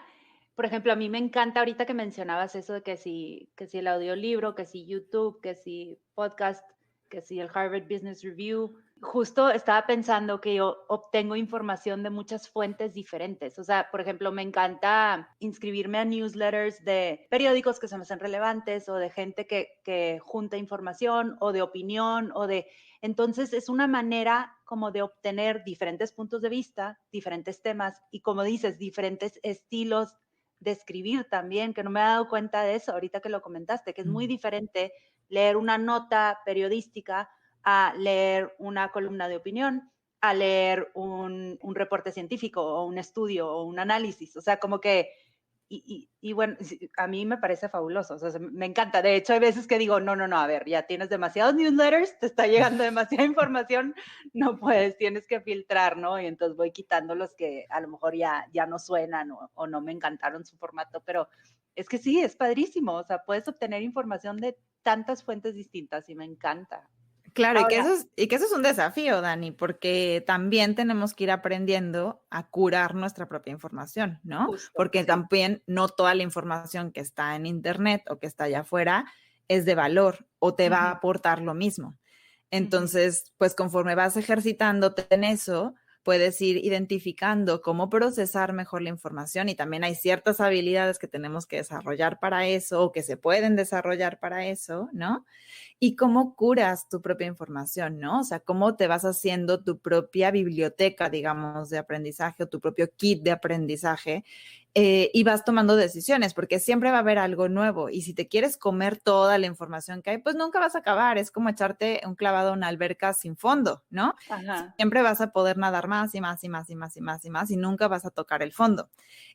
Por ejemplo, a mí me encanta ahorita que mencionabas eso de que si el audiolibro, que si YouTube, que si podcast, que si el Harvard Business Review. Justo estaba pensando que yo obtengo información de muchas fuentes diferentes. O sea, por ejemplo, me encanta inscribirme a newsletters de periódicos que se me hacen relevantes o de gente que junta información o de opinión o de... Entonces, es una manera como de obtener diferentes puntos de vista, diferentes temas y, como dices, diferentes estilos de escribir también, que no me he dado cuenta de eso ahorita que lo comentaste, que es muy diferente leer una nota periodística a leer una columna de opinión, a leer un reporte científico o un estudio o un análisis. O sea, como que, y bueno, a mí me parece fabuloso, o sea, me encanta. De hecho, hay veces que digo, no, a ver, ya tienes demasiados newsletters, te está llegando demasiada información, no puedes, tienes que filtrar, ¿no? Y entonces voy quitando los que a lo mejor ya no suenan o no me encantaron su formato, pero es que sí, es padrísimo, o sea, puedes obtener información de tantas fuentes distintas y me encanta. Claro, Ahora, y que eso es un desafío, Dani, porque también tenemos que ir aprendiendo a curar nuestra propia información, ¿no? justo, Porque sí. también no toda la información que está en Internet o que está allá afuera es de valor o te va a Ujú, aportar lo mismo. ujú, Entonces, pues conforme vas ejercitándote en eso, puedes ir identificando cómo procesar mejor la información y también hay ciertas habilidades que tenemos que desarrollar para eso o que se pueden desarrollar para eso, ¿no? Y cómo curas tu propia información, ¿no? O sea, cómo te vas haciendo tu propia biblioteca, digamos, de aprendizaje o tu propio kit de aprendizaje y vas tomando decisiones, porque siempre va a haber algo nuevo. Y si te quieres comer toda la información que hay, pues nunca vas a acabar. Es como echarte un clavado a una alberca sin fondo, ¿no? ajá, Siempre vas a poder nadar más y más y más y más y más y más y nunca vas a tocar el fondo.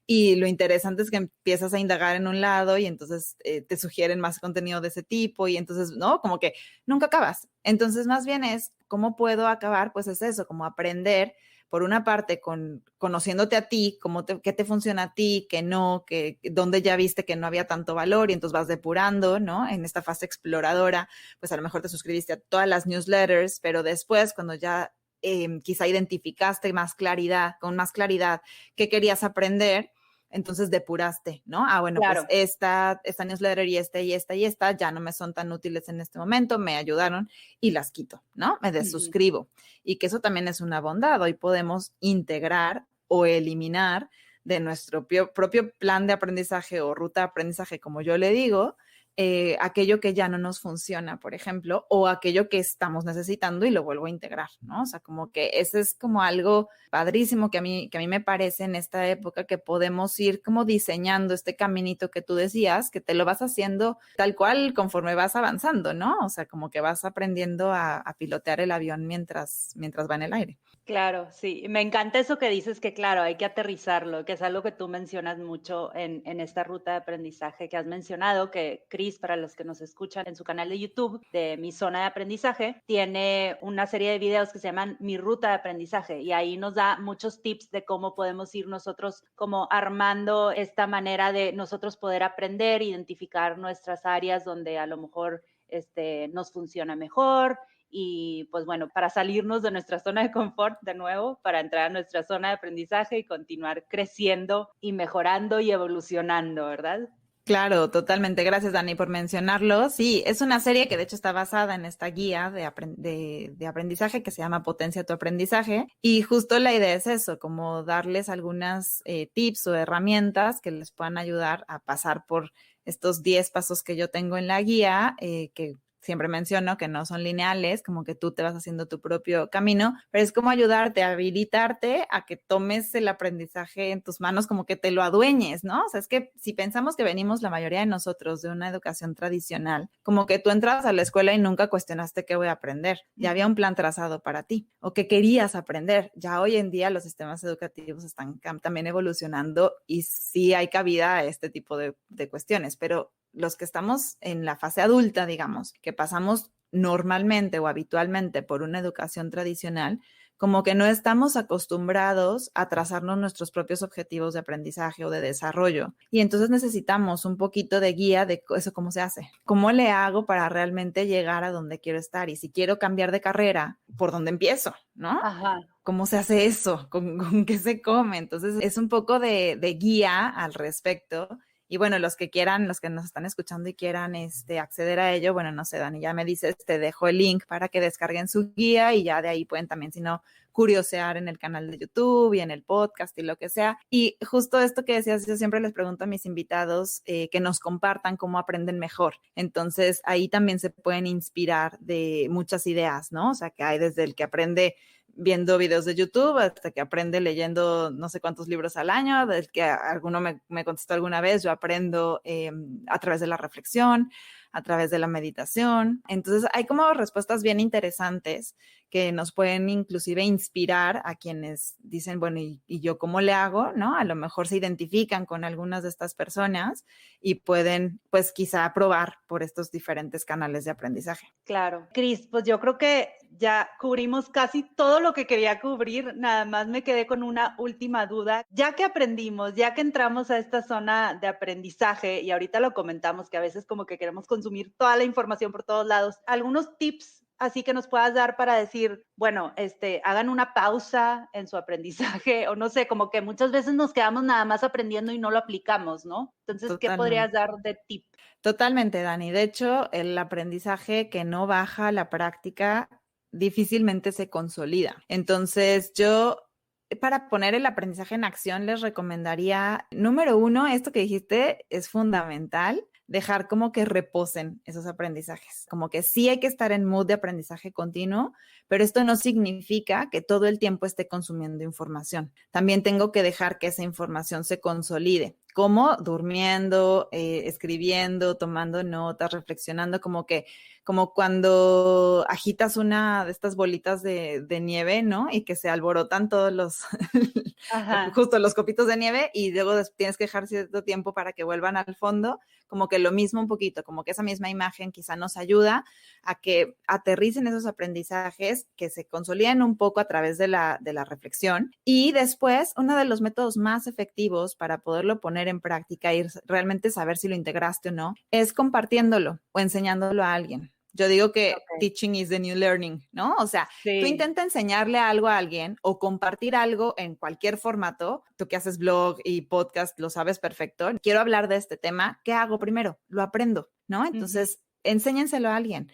Y lo interesante es que empiezas a indagar en un lado y entonces te sugieren más contenido de ese tipo y entonces, ¿no? Como que nunca acabas. Entonces, más bien es, ¿cómo puedo acabar? Pues es eso, como aprender, por una parte, conociéndote a ti, qué te funciona a ti, qué no, dónde ya viste que no había tanto valor y entonces vas depurando, ¿no? En esta fase exploradora, pues a lo mejor te suscribiste a todas las newsletters, pero después, cuando ya quizá identificaste con más claridad qué querías aprender, entonces depuraste, ¿no? Ah, bueno, pues claro. esta newsletter y esta ya no me son tan útiles en este momento, me ayudaron y las quito, ¿no? Me Ujú, desuscribo. Y que eso también es una bondad. Hoy podemos integrar o eliminar de nuestro propio plan de aprendizaje o ruta de aprendizaje, como yo le digo, aquello que ya no nos funciona, por ejemplo, o aquello que estamos necesitando y lo vuelvo a integrar, ¿no? O sea, como que ese es como algo padrísimo que a mí me parece en esta época que podemos ir como diseñando este caminito que tú decías, que te lo vas haciendo tal cual conforme vas avanzando, ¿no? O sea, como que vas aprendiendo a pilotear el avión mientras va en el aire. claro, sí. Me encanta eso que dices que, claro, hay que aterrizarlo, que es algo que tú mencionas mucho en esta ruta de aprendizaje que has mencionado, que Chris, para los que nos escuchan en su canal de YouTube de Mi Zona de Aprendizaje, tiene una serie de videos que se llaman Mi Ruta de Aprendizaje y ahí nos da muchos tips de cómo podemos ir nosotros como armando esta manera de nosotros poder aprender, identificar nuestras áreas donde a lo mejor nos funciona mejor y pues bueno, para salirnos de nuestra zona de confort de nuevo, para entrar a nuestra zona de aprendizaje y continuar creciendo y mejorando y evolucionando, ¿verdad? Claro, totalmente. Gracias, Dani, por mencionarlo. Sí, es una serie que de hecho está basada en esta guía de aprendizaje que se llama Potencia tu aprendizaje. Y justo la idea es eso, como darles algunas tips o herramientas que les puedan ayudar a pasar por estos 10 pasos que yo tengo en la guía, que siempre menciono que no son lineales, como que tú te vas haciendo tu propio camino, pero es como ayudarte a habilitarte a que tomes el aprendizaje en tus manos, como que te lo adueñes, ¿no? O sea, es que si pensamos que venimos la mayoría de nosotros de una educación tradicional, como que tú entras a la escuela y nunca cuestionaste qué voy a aprender, ya había un plan trazado para ti o qué querías aprender. Ya hoy en día los sistemas educativos están también evolucionando y sí hay cabida a este tipo de cuestiones, pero los que estamos en la fase adulta, digamos, que pasamos normalmente o habitualmente por una educación tradicional, como que no estamos acostumbrados a trazarnos nuestros propios objetivos de aprendizaje o de desarrollo. Y entonces necesitamos un poquito de guía de eso, cómo se hace. ¿Cómo le hago para realmente llegar a donde quiero estar? Y si quiero cambiar de carrera, ¿por dónde empiezo? ¿No? Ajá. ¿Cómo se hace eso? ¿Con qué se come? Entonces es un poco de guía al respecto. Y bueno, los que quieran, los que nos están escuchando y quieran acceder a ello, bueno, no sé, Dani, ya me dices, te dejo el link para que descarguen su guía y ya de ahí pueden también, si no, curiosear en el canal de YouTube y en el podcast y lo que sea. Y justo esto que decías, yo siempre les pregunto a mis invitados que nos compartan cómo aprenden mejor. Entonces, ahí también se pueden inspirar de muchas ideas, ¿no? O sea, que hay desde el que aprende viendo videos de YouTube hasta que aprende leyendo no sé cuántos libros al año, del que alguno me contestó alguna vez, yo aprendo a través de la reflexión, a través de la meditación. Entonces hay como respuestas bien interesantes que nos pueden inclusive inspirar a quienes dicen, bueno, ¿y yo cómo le hago? ¿No? A lo mejor se identifican con algunas de estas personas y pueden, pues quizá probar por estos diferentes canales de aprendizaje. Claro. Cris, pues yo creo que ya cubrimos casi todo lo que quería cubrir, nada más me quedé con una última duda. Ya que aprendimos, ya que entramos a esta zona de aprendizaje y ahorita lo comentamos que a veces como que queremos consumir toda la información por todos lados, algunos tips así que nos puedas dar para decir, bueno, hagan una pausa en su aprendizaje o no sé, como que muchas veces nos quedamos nada más aprendiendo y no lo aplicamos, ¿no? Entonces, ¿qué podrías dar de tip? Totalmente, Dani. De hecho, el aprendizaje que no baja a la práctica difícilmente se consolida. Entonces, yo para poner el aprendizaje en acción les recomendaría, número uno, esto que dijiste es fundamental, dejar como que reposen esos aprendizajes. Como que sí hay que estar en mood de aprendizaje continuo, pero esto no significa que todo el tiempo esté consumiendo información. También tengo que dejar que esa información se consolide. ¿Cómo? Durmiendo, escribiendo, tomando notas, reflexionando, como cuando agitas una de estas bolitas de nieve, ¿no? Y que se alborotan todos justo los copitos de nieve y luego tienes que dejar cierto tiempo para que vuelvan al fondo, como que lo mismo un poquito, como que esa misma imagen quizá nos ayuda a que aterricen esos aprendizajes, que se consoliden un poco a través de la reflexión. Y después, uno de los métodos más efectivos para poderlo poner en práctica y realmente saber si lo integraste o no, es compartiéndolo o enseñándolo a alguien. Yo digo que teaching is the new learning, ¿no? O sea, tú intenta enseñarle algo a alguien o compartir algo en cualquier formato. Tú que haces blog y podcast, lo sabes perfecto. Quiero hablar de este tema. ¿Qué hago primero? Lo aprendo, ¿no? Entonces, enséñenselo a alguien.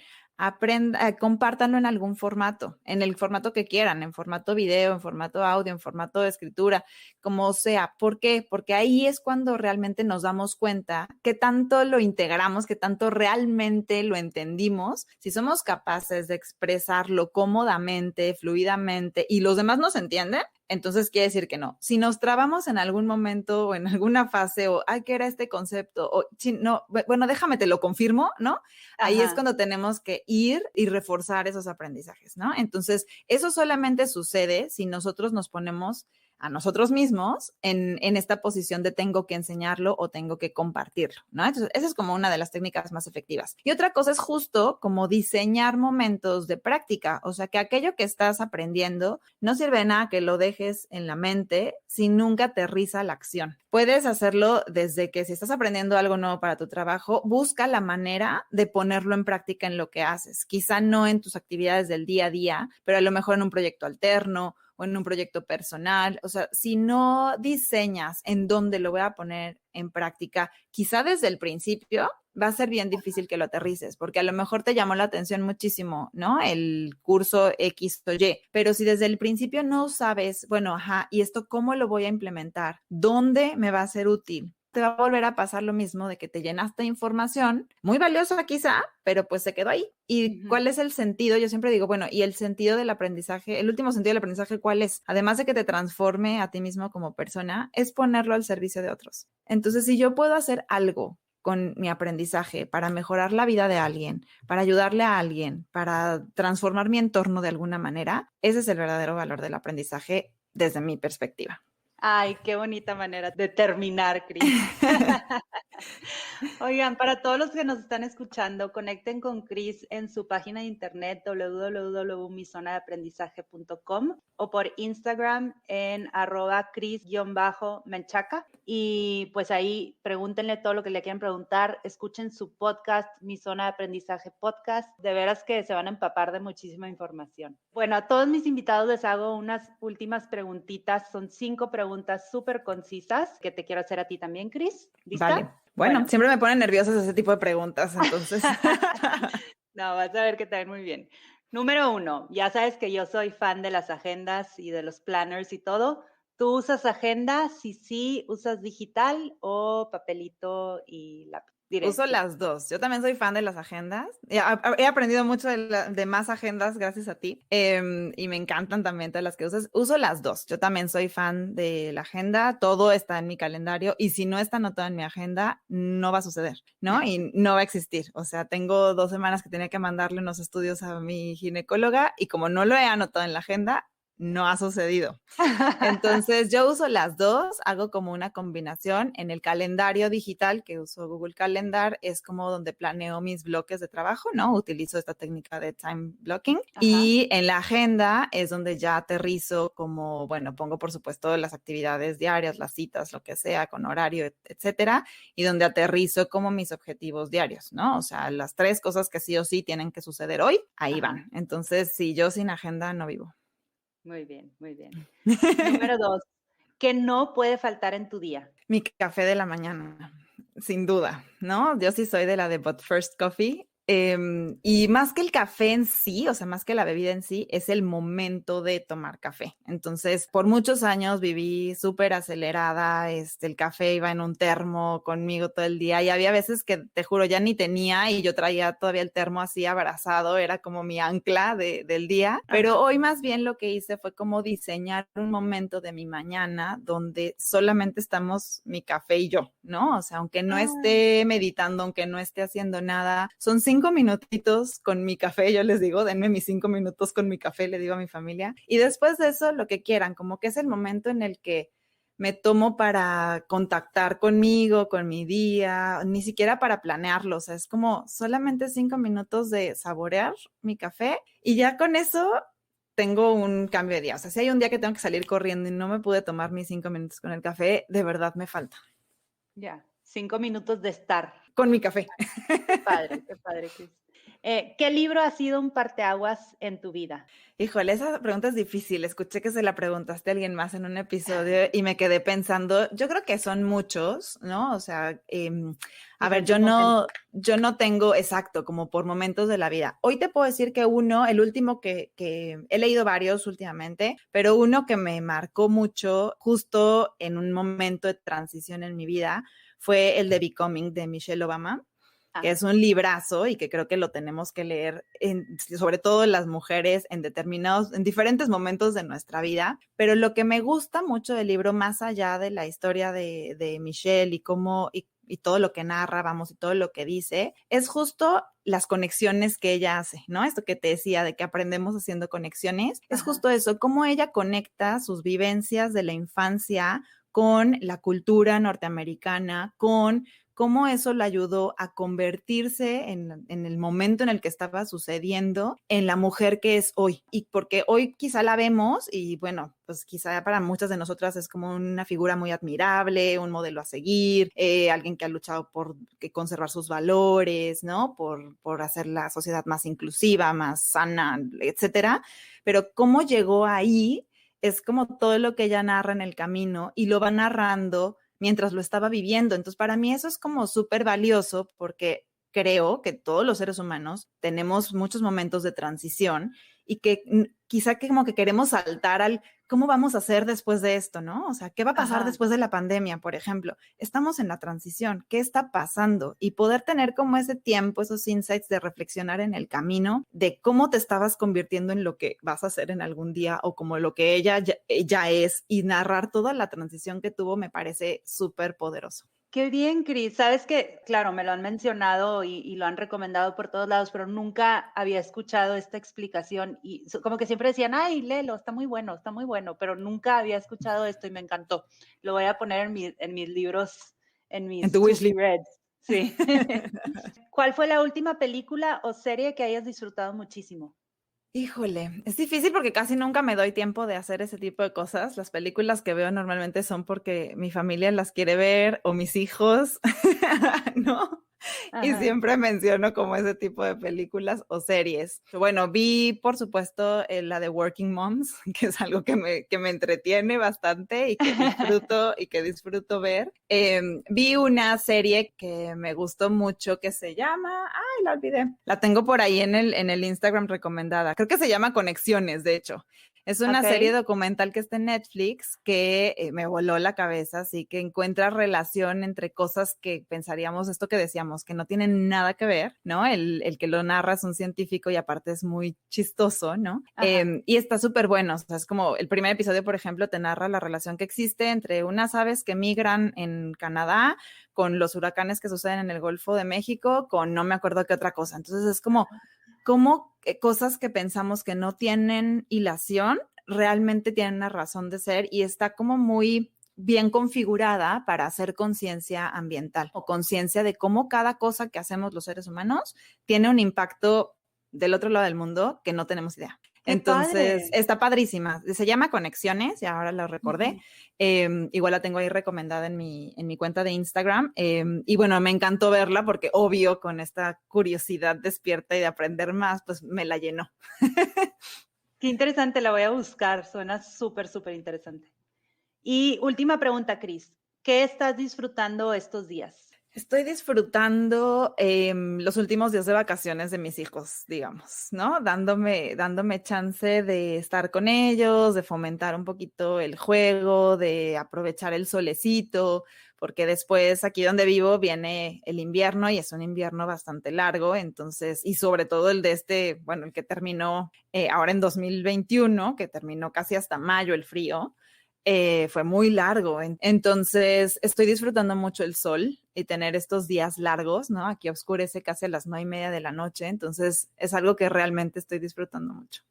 Compártanlo en algún formato, en el formato que quieran, en formato video, en formato audio, en formato de escritura, como sea. ¿Por qué? Porque ahí es cuando realmente nos damos cuenta que tanto lo integramos, que tanto realmente lo entendimos, si somos capaces de expresarlo cómodamente, fluidamente, y los demás nos entienden, entonces quiere decir que no. Si nos trabamos en algún momento o en alguna fase o, ay, ¿qué era este concepto? O, no, bueno, déjame, te lo confirmo, ¿no? Ahí es cuando tenemos que ir y reforzar esos aprendizajes, ¿no? Entonces, eso solamente sucede si nosotros nos ponemos a nosotros mismos en esta posición de tengo que enseñarlo o tengo que compartirlo, ¿no? Entonces, esa es como una de las técnicas más efectivas. Y otra cosa es justo como diseñar momentos de práctica, o sea, que aquello que estás aprendiendo no sirve de nada que lo dejes en la mente si nunca aterriza la acción. Puedes hacerlo desde que si estás aprendiendo algo nuevo para tu trabajo, busca la manera de ponerlo en práctica en lo que haces. Quizá no en tus actividades del día a día, pero a lo mejor en un proyecto alterno o en un proyecto personal. O sea, si no diseñas en dónde lo voy a poner en práctica, quizá desde el principio va a ser bien difícil que lo aterrices, porque a lo mejor te llamó la atención muchísimo, ¿no? El curso X o Y, pero si desde el principio no sabes, bueno, ¿y esto cómo lo voy a implementar? ¿Dónde me va a ser útil? Te va a volver a pasar lo mismo de que te llenaste de información, muy valiosa quizá, pero pues se quedó ahí. ¿Y cuál es el sentido? Yo siempre digo, bueno, ¿y el sentido del aprendizaje, el último sentido del aprendizaje cuál es? Además de que te transforme a ti mismo como persona, es ponerlo al servicio de otros. Entonces, si yo puedo hacer algo con mi aprendizaje para mejorar la vida de alguien, para ayudarle a alguien, para transformar mi entorno de alguna manera, ese es el verdadero valor del aprendizaje desde mi perspectiva. Ay, qué bonita manera de terminar, Cris. Oigan, para todos los que nos están escuchando, conecten con Cris en su página de internet www.mizonadeaprendizaje.com o por Instagram en @cris_menchaca. Y pues ahí pregúntenle todo lo que le quieran preguntar. Escuchen su podcast, Mi Zona de Aprendizaje Podcast. De veras que se van a empapar de muchísima información. Bueno, a todos mis invitados les hago unas últimas preguntitas. Son 5 preguntas súper concisas que te quiero hacer a ti también, Cris. ¿Lista? Vale. Bueno, siempre me ponen nerviosas ese tipo de preguntas, entonces. No, vas a ver que te ven muy bien. Número 1, ya sabes que yo soy fan de las agendas y de los planners y todo. ¿Tú usas agenda? Si sí, ¿usas digital o papelito y lápiz? Uso las dos. Yo también soy fan de las agendas. He aprendido mucho de más agendas gracias a ti. Y me encantan también todas las que usas. Uso las dos. Yo también soy fan de la agenda. Todo está en mi calendario. Y si no está anotado en mi agenda, no va a suceder, ¿no? Y no va a existir. O sea, tengo 2 semanas que tenía que mandarle unos estudios a mi ginecóloga y como no lo he anotado en la agenda, no ha sucedido. Entonces yo uso las dos, hago como una combinación. En el calendario digital que uso Google Calendar es como donde planeo mis bloques de trabajo, ¿no? Utilizo esta técnica de time blocking. Ajá. Y en la agenda es donde ya aterrizo como, bueno, pongo por supuesto las actividades diarias, las citas, lo que sea, con horario, etcétera, y donde aterrizo como mis objetivos diarios, ¿no? O sea, las 3 cosas que sí o sí tienen que suceder hoy, ahí Ajá. van. Entonces, si yo sin agenda no vivo. Muy bien, muy bien. Número 2, ¿qué no puede faltar en tu día? Mi café de la mañana, sin duda, ¿no? Yo sí soy de la de But First Coffee. Y más que el café en sí, o sea, más que la bebida en sí, es el momento de tomar café. Entonces, por muchos años viví súper acelerada, el café iba en un termo conmigo todo el día y había veces que, te juro, ya ni tenía y yo traía todavía el termo así abrazado, era como mi ancla del día. Pero hoy más bien lo que hice fue como diseñar un momento de mi mañana donde solamente estamos mi café y yo, ¿no? O sea, aunque no esté meditando, aunque no esté haciendo nada, son 5 minutitos con mi café, yo les digo, denme mis 5 minutos con mi café, le digo a mi familia, y después de eso, lo que quieran, como que es el momento en el que me tomo para contactar conmigo, con mi día, ni siquiera para planearlo, o sea, es como solamente 5 minutos de saborear mi café, y ya con eso tengo un cambio de día, o sea, si hay un día que tengo que salir corriendo y no me pude tomar mis 5 minutos con el café, de verdad me falta. Ya, 5 minutos de estar. Con mi café. Qué padre, Cris. ¿Qué libro ha sido un parteaguas en tu vida? Híjole, esa pregunta es difícil. Escuché que se la preguntaste a alguien más en un episodio y me quedé pensando, yo creo que son muchos, ¿no? O sea, a ver, yo no tengo exacto, como por momentos de la vida. Hoy te puedo decir que el último que he leído varios últimamente, pero uno que me marcó mucho justo en un momento de transición en mi vida fue el de Becoming de Michelle Obama, que es un librazo y que creo que lo tenemos que leer, sobre todo las mujeres en diferentes momentos de nuestra vida. Pero lo que me gusta mucho del libro, más allá de la historia de Michelle y cómo y todo lo que narra, vamos, y todo lo que dice, es justo las conexiones que ella hace, ¿no? Esto que te decía de que aprendemos haciendo conexiones, es justo eso, cómo ella conecta sus vivencias de la infancia con la cultura norteamericana, con cómo eso le ayudó a convertirse en el momento en el que estaba sucediendo en la mujer que es hoy. Y porque hoy quizá la vemos y bueno, pues quizá para muchas de nosotras es como una figura muy admirable, un modelo a seguir, alguien que ha luchado por conservar sus valores, ¿no? Por hacer la sociedad más inclusiva, más sana, etcétera. Pero cómo llegó ahí es como todo lo que ella narra en el camino y lo va narrando mientras lo estaba viviendo. Entonces, para mí eso es como súper valioso porque creo que todos los seres humanos tenemos muchos momentos de transición y que quizá que como que queremos saltar al cómo vamos a hacer después de esto, ¿no? O sea, ¿qué va a pasar después de la pandemia, por ejemplo? Estamos en la transición, ¿qué está pasando? Y poder tener como ese tiempo, esos insights de reflexionar en el camino de cómo te estabas convirtiendo en lo que vas a hacer en algún día o como lo que ella ya es y narrar toda la transición que tuvo me parece súper poderoso. Qué bien, Cris. Sabes que, claro, me lo han mencionado y lo han recomendado por todos lados, pero nunca había escuchado esta explicación y como que siempre decían, ay, léelo, está muy bueno, pero nunca había escuchado esto y me encantó. Lo voy a poner en mis libros, en En mis tu to be wishlist. read. Sí. ¿Cuál fue la última película o serie que hayas disfrutado muchísimo? Híjole, es difícil porque casi nunca me doy tiempo de hacer ese tipo de cosas. Las películas que veo normalmente son porque mi familia las quiere ver o mis hijos, ¿no? Y Ajá. siempre menciono como ese tipo de películas o series. Bueno, vi, por supuesto, la de Working Moms, que es algo que me entretiene bastante y que disfruto ver. Vi una serie que me gustó mucho que se llama, ay, la olvidé. La tengo por ahí en el Instagram recomendada. Creo que se llama Conexiones, de hecho. Es una serie Ok. documental que está en Netflix que me voló la cabeza, así que encuentra relación entre cosas que pensaríamos, esto que decíamos, que no tienen nada que ver, ¿no? El que lo narra es un científico y aparte es muy chistoso, ¿no? Ajá. Y está súper bueno, o sea, es como el primer episodio, por ejemplo, te narra la relación que existe entre unas aves que migran en Canadá con los huracanes que suceden en el Golfo de México, con no me acuerdo qué otra cosa. Entonces es como cosas que pensamos que no tienen hilación realmente tienen una razón de ser y está como muy bien configurada para hacer conciencia ambiental o conciencia de cómo cada cosa que hacemos los seres humanos tiene un impacto del otro lado del mundo que no tenemos idea. Qué Entonces, padre. está padrísima. Se llama Conexiones y ahora lo recordé. Ujú. Igual la tengo ahí recomendada en mi cuenta de Instagram. Y bueno, me encantó verla porque obvio con esta curiosidad despierta y de aprender más, pues me la llenó. Qué interesante, la voy a buscar. Suena súper, súper interesante. Y última pregunta, Cris. ¿Qué estás disfrutando estos días? Estoy disfrutando los últimos días de vacaciones de mis hijos, digamos, ¿no? Dándome chance de estar con ellos, de fomentar un poquito el juego, de aprovechar el solecito, porque después aquí donde vivo viene el invierno y es un invierno bastante largo, entonces, y sobre todo el de este, bueno, el que terminó ahora en 2021, que terminó casi hasta mayo el frío. Fue muy largo. Entonces, estoy disfrutando mucho el sol y tener estos días largos, ¿no? Aquí oscurece casi a las 9:30 de la noche, entonces es algo que realmente estoy disfrutando mucho.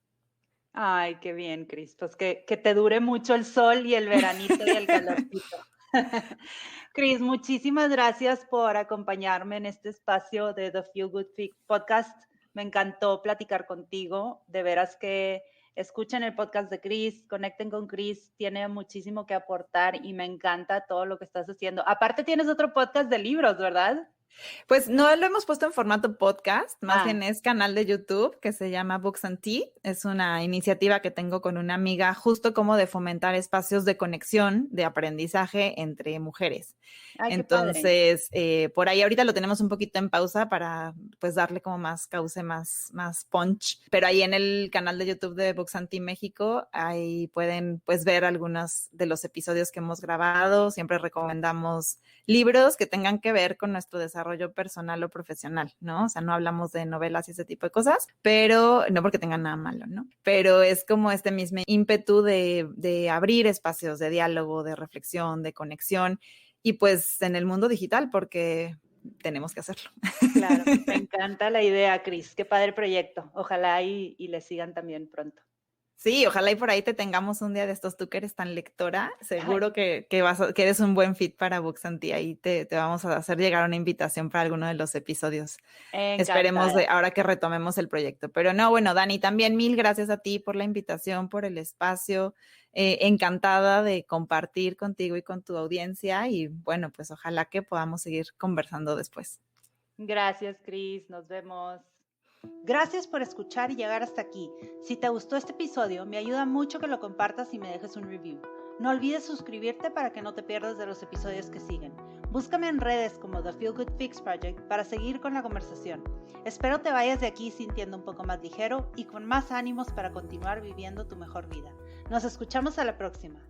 Ay, qué bien, Cris. Pues que te dure mucho el sol y el veranito y el calorcito. Cris, muchísimas gracias por acompañarme en este espacio de The Feel Good Podcast. Me encantó platicar contigo. De veras que escuchen el podcast de Cris, conecten con Cris, tiene muchísimo que aportar y me encanta todo lo que estás haciendo. Aparte tienes otro podcast de libros, ¿verdad? Pues no lo hemos puesto en formato podcast, más bien Ah, es canal de YouTube que se llama Books and Tea. Es una iniciativa que tengo con una amiga justo como de fomentar espacios de conexión, de aprendizaje entre mujeres. ay, qué padre. Entonces, por ahí ahorita lo tenemos un poquito en pausa para pues darle como más cauce, más punch. Pero ahí en el canal de YouTube de Books and Tea México, ahí pueden pues ver algunos de los episodios que hemos grabado. Siempre recomendamos libros que tengan que ver con nuestro desarrollo personal o profesional, ¿no? O sea, no hablamos de novelas y ese tipo de cosas, pero no porque tengan nada malo, ¿no? Pero es como este mismo ímpetu de abrir espacios de diálogo, de reflexión, de conexión y pues en el mundo digital porque tenemos que hacerlo. Claro, me encanta la idea, Cris. Qué padre proyecto. Ojalá y le sigan también pronto. Sí, ojalá y por ahí te tengamos un día de estos. Tú que eres tan lectora, Ay, seguro que eres un buen fit para Books and Tea. Ahí te vamos a hacer llegar una invitación para alguno de los episodios. Esperemos encantada. ahora que retomemos el proyecto. Pero no, bueno, Dani, también mil gracias a ti por la invitación, por el espacio. Encantada de compartir contigo y con tu audiencia. Y bueno, pues ojalá que podamos seguir conversando después. Gracias, Cris. Nos vemos. Gracias por escuchar y llegar hasta aquí. Si te gustó este episodio, me ayuda mucho que lo compartas y me dejes un review. No olvides suscribirte para que no te pierdas de los episodios que siguen. Búscame en redes como The Feel Good Fix Project para seguir con la conversación. Espero te vayas de aquí sintiendo un poco más ligero y con más ánimos para continuar viviendo tu mejor vida. Nos escuchamos a la próxima.